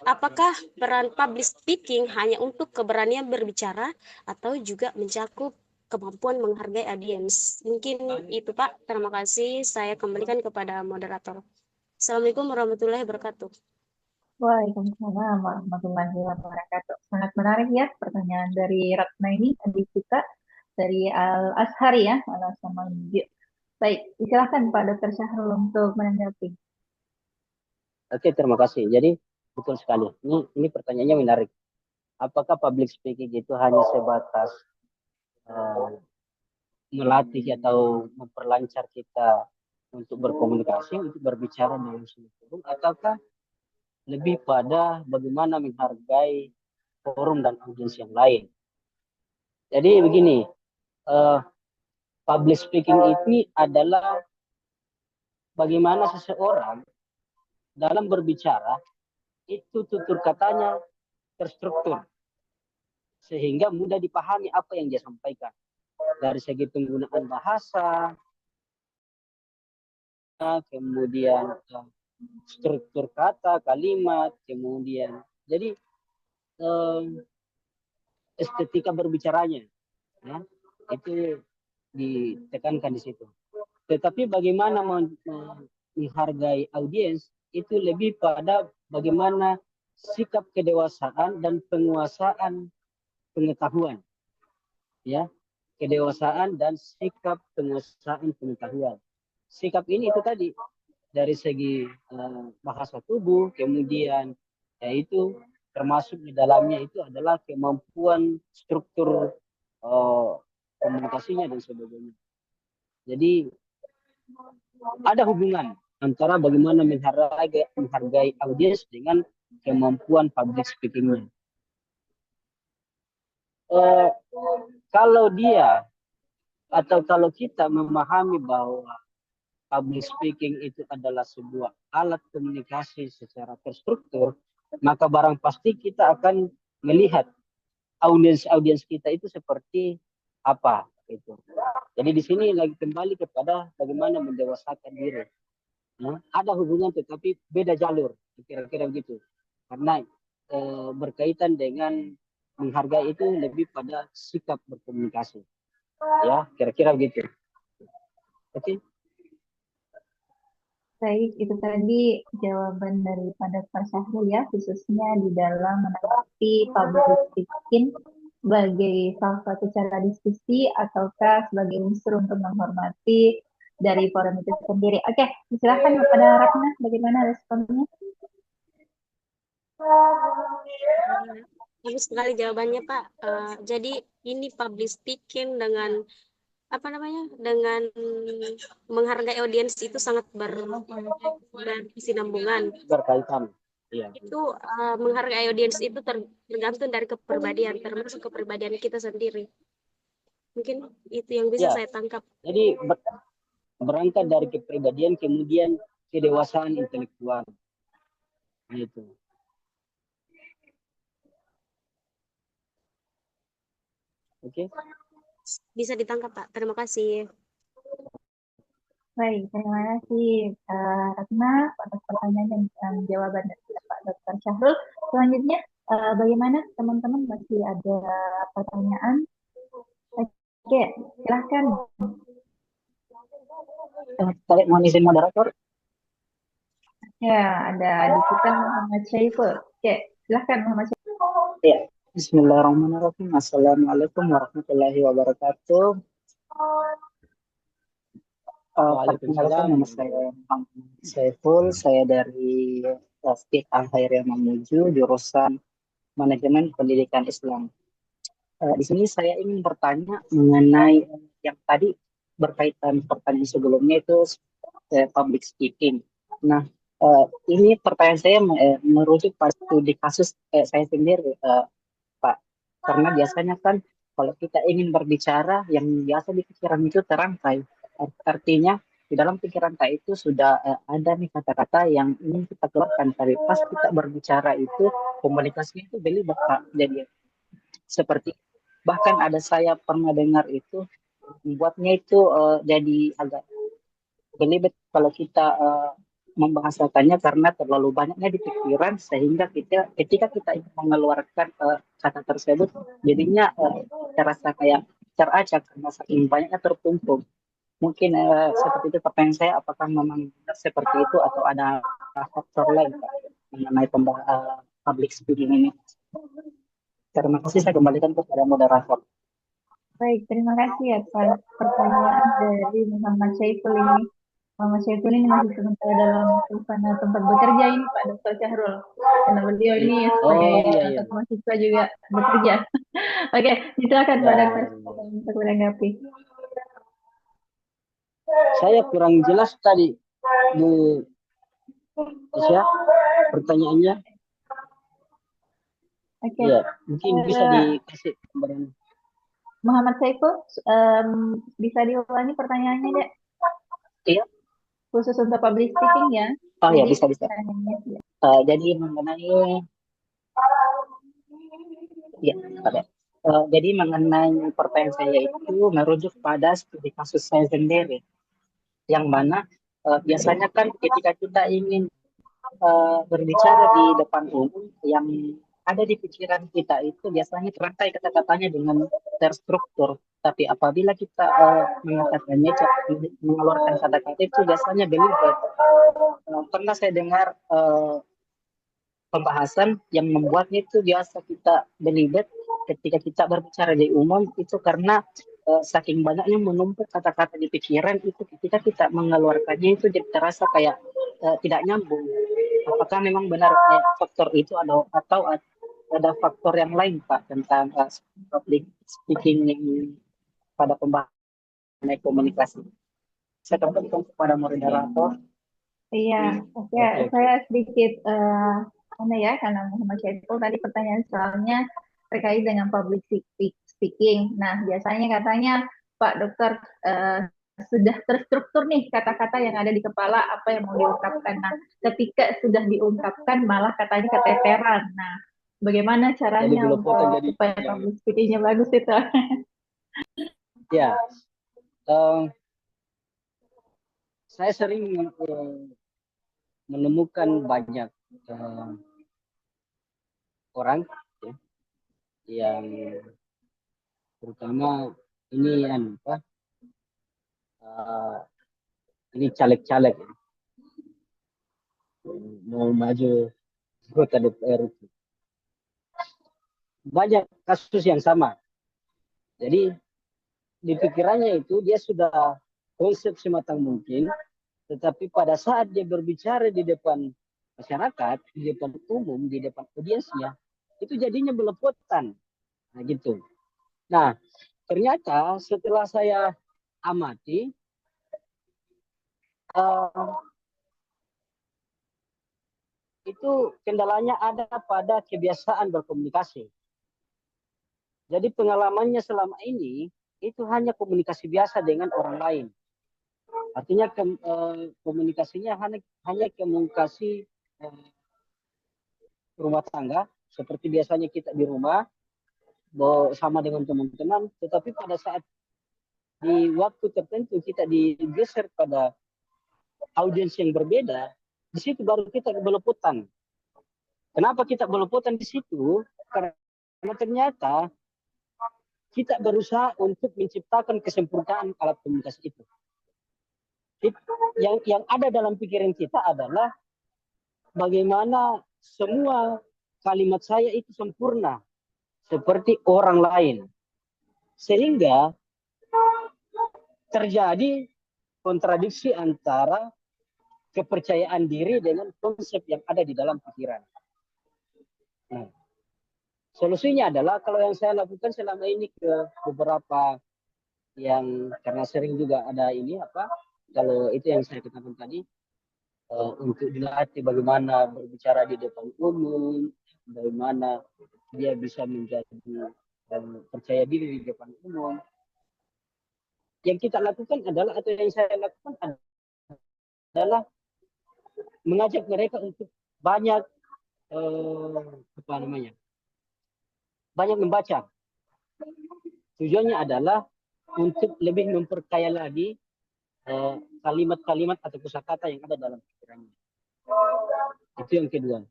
apakah peran public speaking hanya untuk keberanian berbicara atau juga mencakup kemampuan menghargai audiens? Mungkin itu, Pak. Terima kasih. Saya kembalikan kepada moderator. Assalamualaikum warahmatullahi wabarakatuh. Waalaikumsalam warahmatullahi wabarakatuh. Sangat menarik ya pertanyaan dari Ratna ini, adik kita dari Al-Azhari ya, Al-Azhar. Baik, silakan Pak Dr. Syahrul untuk menanggapi. Oke, terima kasih. Jadi betul sekali. Ini pertanyaannya menarik. Apakah public speaking itu hanya sebatas melatih atau memperlancar kita untuk berkomunikasi, untuk berbicara dalam sebuah forum, ataukah lebih pada bagaimana menghargai forum dan audiens yang lain? Jadi begini, public speaking ini adalah bagaimana seseorang dalam berbicara itu tutur katanya terstruktur sehingga mudah dipahami apa yang dia sampaikan dari segi penggunaan bahasa, kemudian struktur kata, kalimat, kemudian jadi estetika berbicaranya, ya, itu ditekankan di situ. Tetapi bagaimana menghargai audiens itu lebih pada bagaimana sikap kedewasaan dan penguasaan pengetahuan, ya, kedewasaan dan sikap penguasaan pengetahuan. Sikap ini itu tadi dari segi bahasa tubuh, kemudian yaitu termasuk di dalamnya itu adalah kemampuan struktur komunikasinya dan sebagainya. Jadi ada hubungan antara bagaimana menghargai audiens dengan kemampuan public speakingnya. Kalau dia atau kalau kita memahami bahwa public speaking itu adalah sebuah alat komunikasi secara terstruktur, maka barang pasti kita akan melihat audiens kita itu seperti apa itu. Jadi di sini lagi kembali kepada bagaimana mendewasakan diri. Nah, ada hubungan tetapi beda jalur, kira-kira begitu. Karena berkaitan dengan menghargai itu lebih pada sikap berkomunikasi. Ya, kira-kira begitu. Oke. Baik, itu tadi jawaban daripada Pak Syahrul ya, khususnya di dalam menanggapi public speaking sebagai salah satu cara diskusi ataukah sebagai unsur untuk menghormati dari forum itu sendiri. Oke, silakan kepada Ratna, bagaimana responnya? Bagus sekali jawabannya, Pak. Jadi ini public speaking dengan dengan menghargai audiens itu sangat berkesinambungan. Berkaitan. Iya. Itu menghargai audiens itu tergantung dari kepribadian, termasuk kepribadian kita sendiri. Mungkin itu yang bisa saya tangkap. Jadi berangkat dari kepribadian, kemudian kedewasaan intelektual. Itu. Oke. Bisa ditangkap, Pak. Terima kasih. Baik, terima kasih Ratna atas pertanyaan dan jawaban dari Pak Dr. Syahrul. Selanjutnya, bagaimana teman-teman, masih ada pertanyaan? Oke, silahkan. Tarik mohon izin moderator. Ya, ada adik kita Muhammad Syaiful. Oke, silahkan Muhammad Syaiful. Ya, bismillahirrahmanirrahim. Assalamualaikum warahmatullahi wabarakatuh. Perkenalkan, nama saya Muhammad Syaiful. Saya dari FIK Al-Khairiyah Mamuju, jurusan Manajemen Pendidikan Islam. Di sini saya ingin bertanya mengenai yang tadi berkaitan pertanyaan sebelumnya itu public speaking. Nah, ini pertanyaan saya merujuk pada studi kasus saya sendiri, Pak. Karena biasanya kan kalau kita ingin berbicara, yang biasa di pikiran itu terangkai. Artinya di dalam pikiran kita itu sudah ada nih kata-kata yang ingin kita keluarkan. Tapi pas kita berbicara itu komunikasi itu belibet, Pak. Jadi seperti bahkan ada saya pernah dengar itu membuatnya itu jadi agak belibet kalau kita membahasakannya karena terlalu banyaknya di pikiran sehingga kita ketika kita ingin mengeluarkan kata tersebut jadinya terasa kayak teracak karena saking banyaknya tertumpuk. Mungkin seperti itu pertanyaan saya, apakah memang benar seperti itu atau ada faktor lain Pak, mengenai public speaking ini. Terima kasih, saya kembalikan kepada moderator. Baik, terima kasih atas pertanyaan dari Muhammad Syaiful ini. Muhammad Syaiful ini masih sementara dalam suasana tempat bekerja ini Pak Dr. Syahrul. Karena beliau ini sebagai iya. mahasiswa juga bekerja. Oke, silakan Pak Ya. Dr. untuk menanggapi. Saya kurang jelas tadi Bu Isya pertanyaannya. Oke. Ya, mungkin bisa dikasih gambaran. Muhammad Syaiful, bisa diulangi pertanyaannya, Dek? Iya. Khusus untuk public speaking ya. Oh ya, Jadi, bisa. Jadi mengenai ya, pada. Jadi mengenai pertanyaan saya itu merujuk pada studi kasus saya sendiri, yang mana biasanya kan ketika kita ingin berbicara di depan umum, yang ada di pikiran kita itu biasanya terangkai kata-katanya dengan terstruktur. Tapi apabila kita mengatakannya, mengeluarkan kata-kata itu biasanya belibet. Pernah saya dengar pembahasan yang membuatnya itu biasa kita belibet ketika kita berbicara di umum itu karena saking banyaknya menumpuk kata-kata di pikiran itu ketika kita mengeluarkannya itu jadi terasa kayak tidak nyambung. Apakah memang benar faktor itu atau ada faktor yang lain Pak tentang public speaking yang pada pembahasan komunikasi? Saya kembalikan kepada moderator. Iya, oke. Saya sedikit karena Muhammad Syaiful tadi pertanyaan soalnya terkait dengan public speaking. Nah, biasanya katanya Pak Dokter sudah terstruktur nih kata-kata yang ada di kepala apa yang mau diungkapkan. Nah, ketika sudah diungkapkan malah katanya keteteran. Nah, bagaimana caranya supaya public speakingnya bagus itu? Ya, saya sering menemukan banyak orang yang terutama ini ini caleg-caleg mau maju kota DPR itu. Banyak kasus yang sama. Jadi di pikirannya itu dia sudah konsep sematang mungkin, tetapi pada saat dia berbicara di depan masyarakat, di depan umum, di depan audiensnya, itu jadinya belepotan. Nah gitu. Nah, ternyata setelah saya amati, itu kendalanya ada pada kebiasaan berkomunikasi. Jadi pengalamannya selama ini itu hanya komunikasi biasa dengan orang lain. Artinya komunikasinya hanya komunikasi rumah tangga, seperti biasanya kita di rumah bersama dengan teman-teman, tetapi pada saat di waktu tertentu kita digeser pada audiens yang berbeda, di situ baru kita belepotan. Kenapa kita belepotan di situ? Karena ternyata kita berusaha untuk menciptakan kesempurnaan alat komunikasi itu. Yang ada dalam pikiran kita adalah bagaimana semua kalimat saya itu sempurna seperti orang lain, sehingga terjadi kontradiksi antara kepercayaan diri dengan konsep yang ada di dalam pikiran. Nah, solusinya adalah kalau yang saya lakukan selama ini ke beberapa yang karena sering juga ada kalau itu yang saya katakan tadi, untuk dilatih bagaimana berbicara di depan umum, bagaimana dia bisa menjadi percaya diri di depan umum. Yang kita lakukan adalah, atau yang saya lakukan adalah mengajak mereka untuk banyak apa namanya, banyak membaca. Tujuannya adalah untuk lebih memperkaya lagi kalimat-kalimat atau kosakata yang ada dalam pikirannya. Itu yang kedua.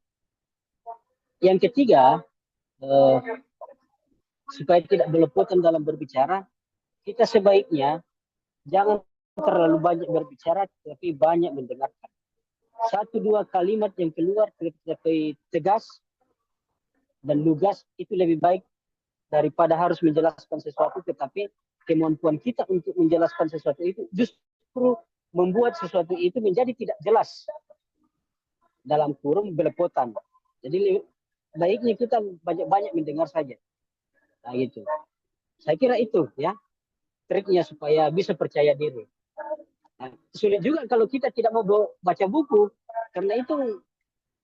Yang ketiga, supaya tidak belepotan dalam berbicara, kita sebaiknya jangan terlalu banyak berbicara, tapi banyak mendengarkan. Satu dua kalimat yang keluar lebih tegas dan lugas itu lebih baik daripada harus menjelaskan sesuatu, tetapi kemampuan kita untuk menjelaskan sesuatu itu justru membuat sesuatu itu menjadi tidak jelas, dalam kurung belepotan. Jadi baiknya kita banyak-banyak mendengar saja. Nah gitu. Saya kira itu ya triknya supaya bisa percaya diri. Nah, sulit juga kalau kita tidak mau baca buku, karena itu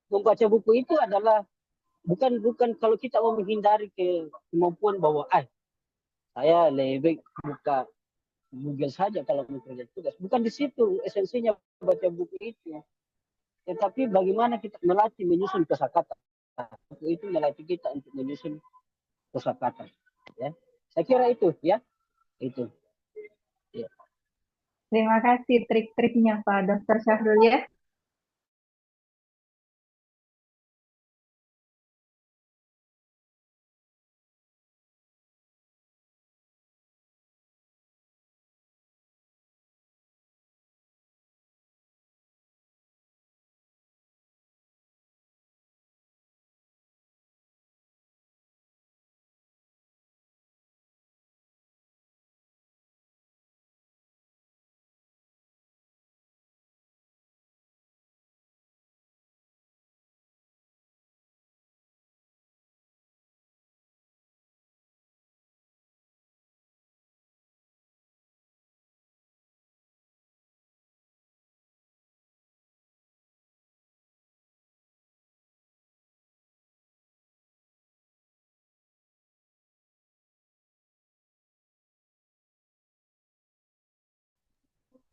membaca buku itu adalah bukan kalau kita mau menghindari kemampuan bahwa saya lebih buka Google saja kalau mau kerja tugas. Bukan di situ esensinya baca buku itu. Tetapi bagaimana kita melatih menyusun kosakata. Buku itu melatih kita untuk menyusun kosakata. Ya, saya kira itu ya. Itu. Ya. Terima kasih trik-triknya Pak Dr. Syahrul ya.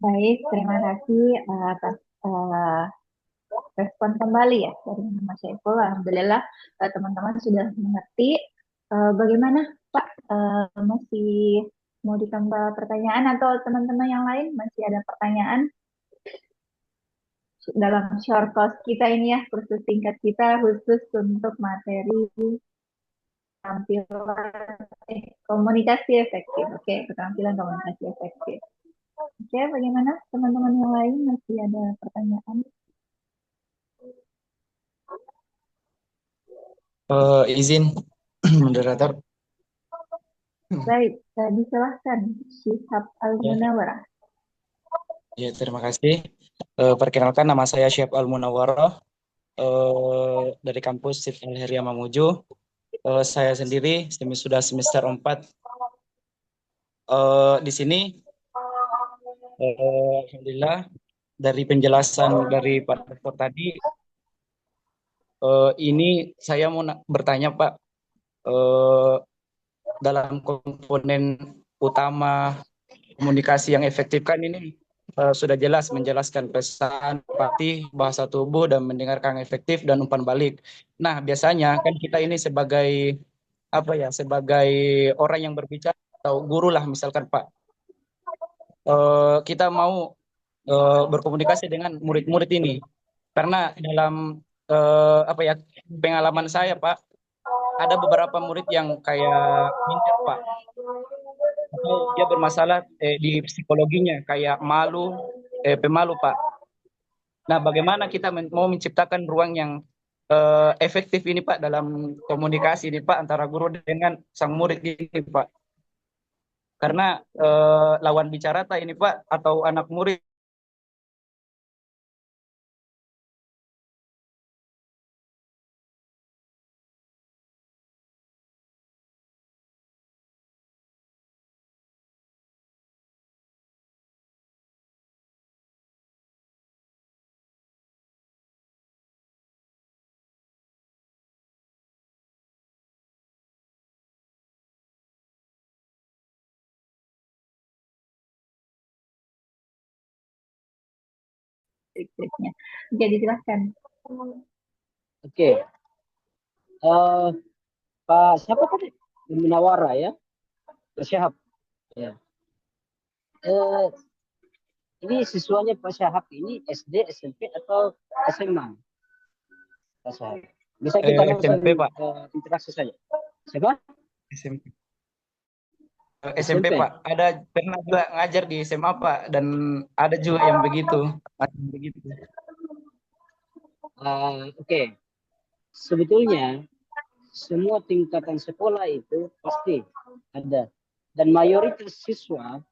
Baik, terima kasih atas respon kembali ya dari Mas Syaiful. Alhamdulillah teman-teman sudah mengerti. Bagaimana Pak? Masih mau ditambah pertanyaan atau teman-teman yang lain masih ada pertanyaan dalam short course kita ini ya, kursus singkat kita khusus untuk materi keterampilan komunikasi efektif. Oke, keterampilan komunikasi efektif. Oke, bagaimana teman-teman yang lain masih ada pertanyaan? Izin moderator. Baik, disilahkan Syihab Al-Munawwarah. Ya, terima kasih. Perkenalkan, nama saya Syihab Al-Munawwarah dari kampus Siti Al-Heria Mamuju. Saya sendiri sudah semester 4 di sini. Alhamdulillah dari penjelasan dari Pak Dokter tadi, ini saya mau bertanya Pak, dalam komponen utama komunikasi yang efektif kan ini sudah jelas menjelaskan pesan, empati, bahasa tubuh, dan mendengarkan efektif, dan umpan balik. Nah, biasanya kan kita ini sebagai apa ya, sebagai orang yang berbicara atau guru lah misalkan Pak, kita mau berkomunikasi dengan murid-murid ini, karena dalam apa ya, pengalaman saya Pak, ada beberapa murid yang kayak minder Pak, atau dia bermasalah di psikologinya, kayak malu, pemalu Pak. Nah, bagaimana kita mau menciptakan ruang yang efektif ini Pak dalam komunikasi ini Pak antara guru dengan sang murid ini Pak. Karena lawan bicara ini Pak atau anak murid trik-triknya. Oke, dijelaskan. Oke. Pak siapa tadi? Munawara ya? Pak Syahab. Ya. Eh, ini siswanya Pak Syahab ini SD, SMP atau SMA? Pak Syahab. Bisa kita langsung SMP Pak. interaksi saja. Siapa? SMP. SMP. SMP Pak. Ada pernah juga ngajar di SMA Pak, dan ada juga yang begitu. Oke. Sebetulnya semua tingkatan sekolah itu pasti ada, dan mayoritas siswa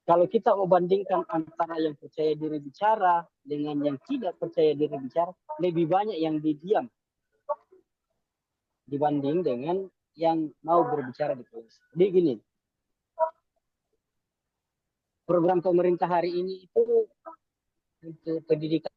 kalau kita membandingkan antara yang percaya diri bicara dengan yang tidak percaya diri bicara, lebih banyak yang didiam dibanding dengan yang mau berbicara di kelas. Jadi gini, program pemerintah hari ini itu untuk pendidikan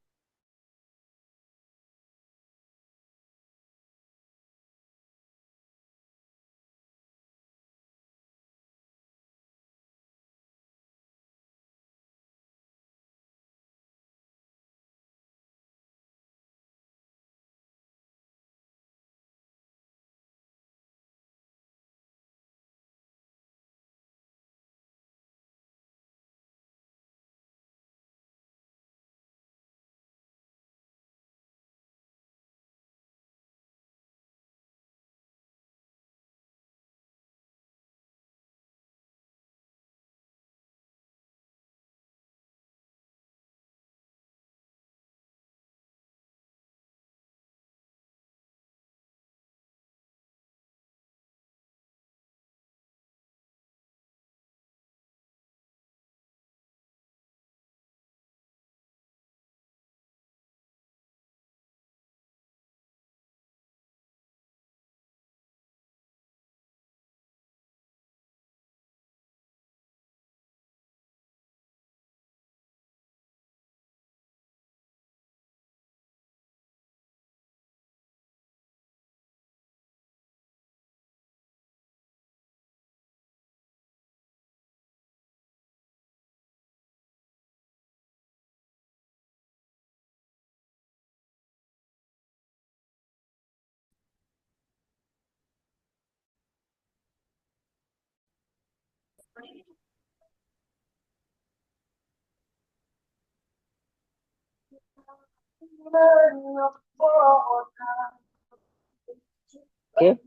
Oke,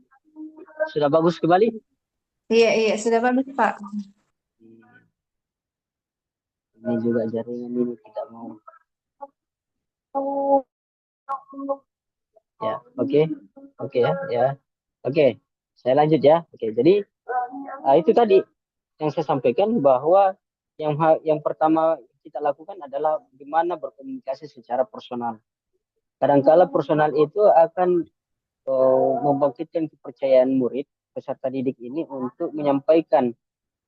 sudah bagus kembali. Iya, sudah bagus, Pak. Ini juga jaringan ini tidak mau. Ya, oke ya. Oke, saya lanjut ya. Oke, jadi itu tadi yang saya sampaikan bahwa yang pertama kita lakukan adalah bagaimana berkomunikasi secara personal. Kadangkala personal itu akan membangkitkan kepercayaan murid peserta didik ini untuk menyampaikan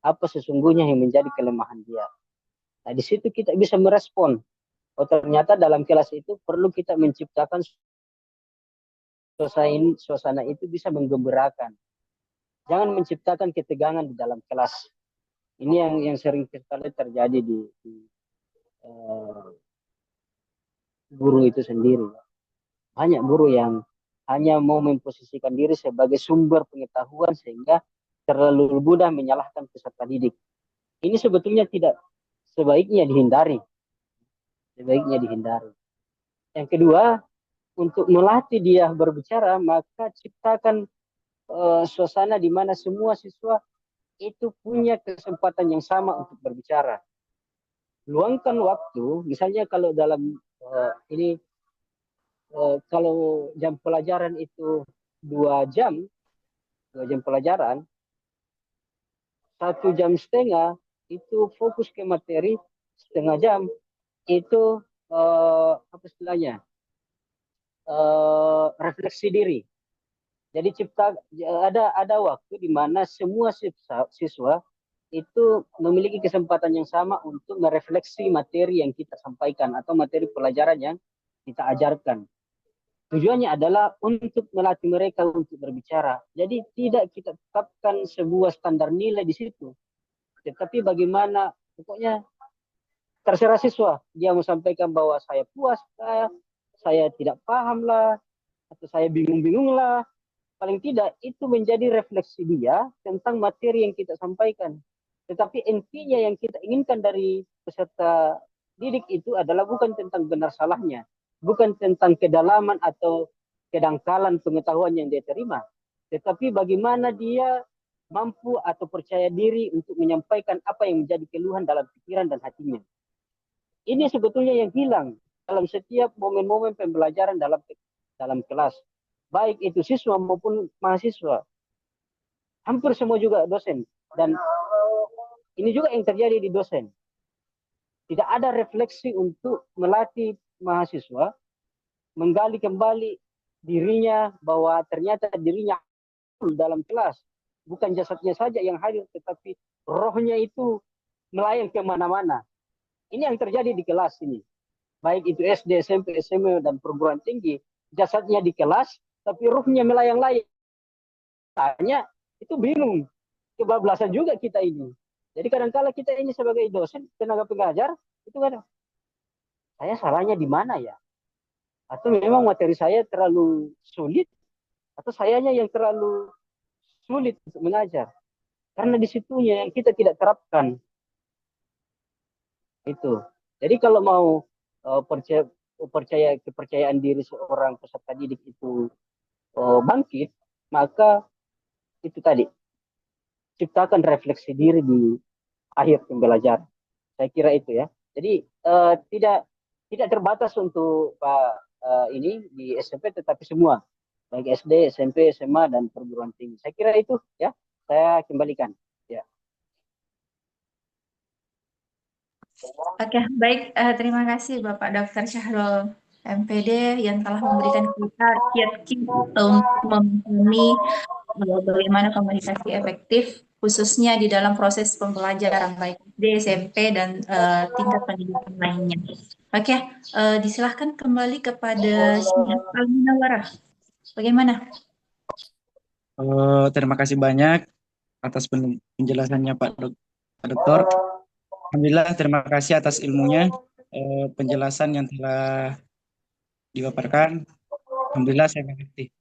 apa sesungguhnya yang menjadi kelemahan dia. Nah, di situ kita bisa merespon. Oh, ternyata dalam kelas itu perlu kita menciptakan suasana itu bisa menggembirakan. Jangan menciptakan ketegangan di dalam kelas. Ini yang sering sekali terjadi di guru itu sendiri. Banyak guru yang hanya mau memposisikan diri sebagai sumber pengetahuan sehingga terlalu mudah menyalahkan peserta didik. Ini sebetulnya tidak sebaiknya dihindari. Yang kedua, untuk melatih dia berbicara, maka ciptakan suasana di mana semua siswa itu punya kesempatan yang sama untuk berbicara. Luangkan waktu, misalnya kalau dalam kalau jam pelajaran itu 2 jam pelajaran, 1,5 jam itu fokus ke materi, setengah jam itu apa istilahnya refleksi diri. Jadi ada waktu di mana semua siswa itu memiliki kesempatan yang sama untuk merefleksi materi yang kita sampaikan atau materi pelajaran yang kita ajarkan. Tujuannya adalah untuk melatih mereka untuk berbicara. Jadi tidak kita tetapkan sebuah standar nilai di situ, tetapi bagaimana pokoknya terserah siswa. Dia mau sampaikan bahwa saya puas, saya tidak paham lah, atau saya bingung-bingung lah. Paling tidak itu menjadi refleksi dia tentang materi yang kita sampaikan. Tetapi intinya yang kita inginkan dari peserta didik itu adalah bukan tentang benar salahnya, bukan tentang kedalaman atau kedangkalan pengetahuan yang dia terima, tetapi bagaimana dia mampu atau percaya diri untuk menyampaikan apa yang menjadi keluhan dalam pikiran dan hatinya. Ini sebetulnya yang hilang dalam setiap momen-momen pembelajaran dalam kelas, baik itu siswa maupun mahasiswa. Hampir semua juga dosen, dan ini juga yang terjadi di dosen. Tidak ada refleksi untuk melatih mahasiswa menggali kembali dirinya, bahwa ternyata dirinya dalam kelas, bukan jasadnya saja yang hadir, tetapi rohnya itu melayang kemana-mana. Ini yang terjadi di kelas ini, baik itu SD, SMP, SMA, dan perguruan tinggi. Jasadnya di kelas, tapi ruhnya melayang-layang. Tanya, itu bingung. Kebablasan juga kita ini. Jadi kadang-kala kita ini sebagai dosen, tenaga pengajar, itu kan, saya salahnya di mana ya? Atau memang materi saya terlalu sulit, atau sayanya yang terlalu sulit untuk mengajar. Karena di situnya yang kita tidak terapkan. Itu. Jadi kalau mau kepercayaan diri seorang peserta didik itu bangkit, maka itu tadi, ciptakan refleksi diri di akhir pembelajaran. Saya kira itu ya. Jadi tidak terbatas untuk ini di SMP, tetapi semua, baik SD, SMP, SMA, dan perguruan tinggi. Saya kira itu ya. Saya kembalikan. Ya. Oke, baik. Terima kasih Bapak Dr. Syahrul MPD yang telah memberikan kita kiat-kiat untuk memahami bagaimana komunikasi efektif, khususnya di dalam proses pembelajaran baik SD, SMP, dan tingkat pendidikan lainnya. Oke, disilahkan kembali kepada Syed Al-Munawwarah. Bagaimana? Terima kasih banyak atas penjelasannya Pak Dokter. Alhamdulillah, terima kasih atas ilmunya, penjelasan yang telah dipaparkan. Alhamdulillah saya mengerti.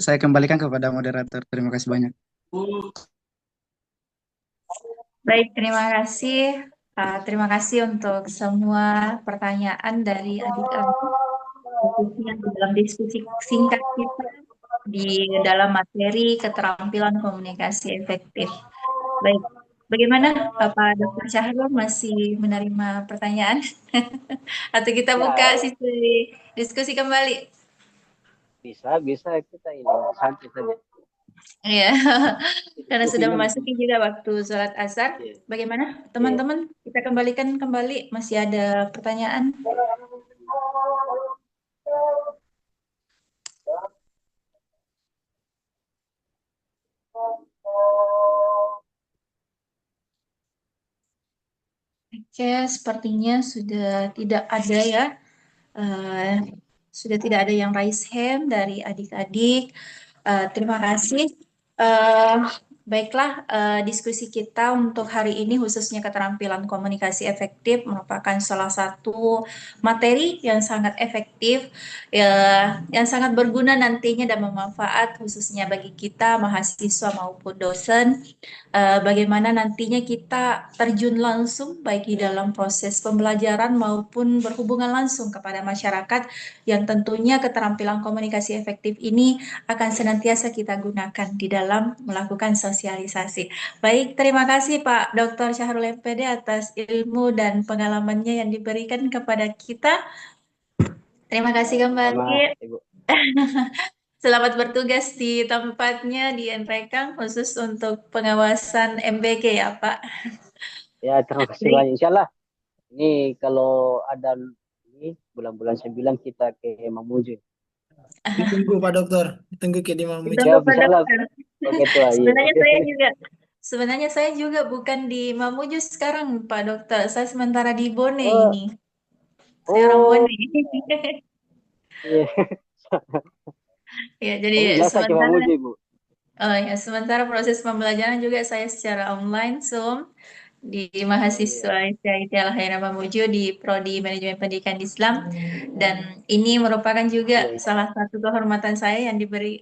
Saya kembalikan kepada moderator. Terima kasih banyak. Baik, terima kasih. Terima kasih untuk semua pertanyaan dari adik-adik, khususnya di dalam diskusi singkat kita di dalam materi keterampilan komunikasi efektif. Baik, bagaimana Bapak Dr. Syahrul, masih menerima pertanyaan? Atau kita buka sisi diskusi kembali? Bisa kita ini santai saja. Iya, karena sudah memasuki juga waktu sholat asar. Bagaimana teman-teman? Kita kembalikan kembali. Masih ada pertanyaan? Oke, sepertinya sudah tidak ada ya. Sudah tidak ada yang raise hand dari adik-adik. Terima kasih. Baiklah, diskusi kita untuk hari ini khususnya keterampilan komunikasi efektif merupakan salah satu materi yang sangat efektif, yang sangat berguna nantinya dan bermanfaat khususnya bagi kita mahasiswa maupun dosen. Bagaimana nantinya kita terjun langsung baik di dalam proses pembelajaran maupun berhubungan langsung kepada masyarakat, yang tentunya keterampilan komunikasi efektif ini akan senantiasa kita gunakan di dalam melakukan sosialisasi. Baik, terima kasih Pak Dr. Syahrul MPD atas ilmu dan pengalamannya yang diberikan kepada kita. Terima kasih kembali. Selamat bertugas di tempatnya di NREKAM, khusus untuk pengawasan MBK ya Pak. Ya, terima kasih banyak. Insyaallah ini kalau ada ini bulan-bulan 9 kita ke Mamuju. Ditunggu Pak Dokter, ditunggu ke di Mamuju. Ditunggu Pak Dokter. Sebenarnya saya juga bukan di Mamuju sekarang Pak Dokter. Saya sementara di Bone ini. Saya orang Bone. Ya, jadi sementara. Mamuju, Bu. Oh ya, sementara proses pembelajaran juga saya secara online Zoom di mahasiswa ITIT Al Khairah Mamuju di Prodi Manajemen Pendidikan Islam, dan ini merupakan juga salah satu kehormatan saya yang diberi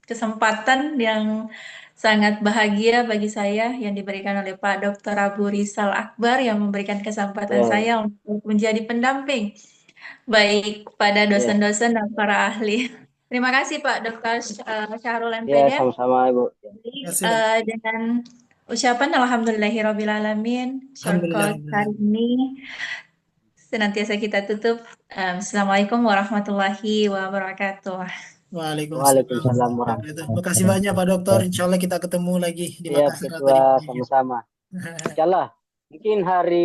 kesempatan yang sangat bahagia bagi saya yang diberikan oleh Pak Dr. Abu Rizal Akbar yang memberikan kesempatan saya untuk menjadi pendamping baik pada dosen-dosen dan para ahli. Terima kasih Pak Dr. Syahrul Ya, MPD. sama-sama Ibu. Terima kasih, Dok. Dengan ucapan Alhamdulillahirrabbilalamin, shortcut hari Alhamdulillah. ini senantiasa kita tutup. Assalamualaikum warahmatullahi wabarakatuh. Waalaikumsalam Waalaikumsalam warahmatullahi wabarakatuh. warahmatullahi Makasih banyak Pak Dokter. Insya Allah kita ketemu lagi di wabarakatuh. Siap, Makassar atau Ketua, di mana. sama-sama. Insyaallah, mungkin hari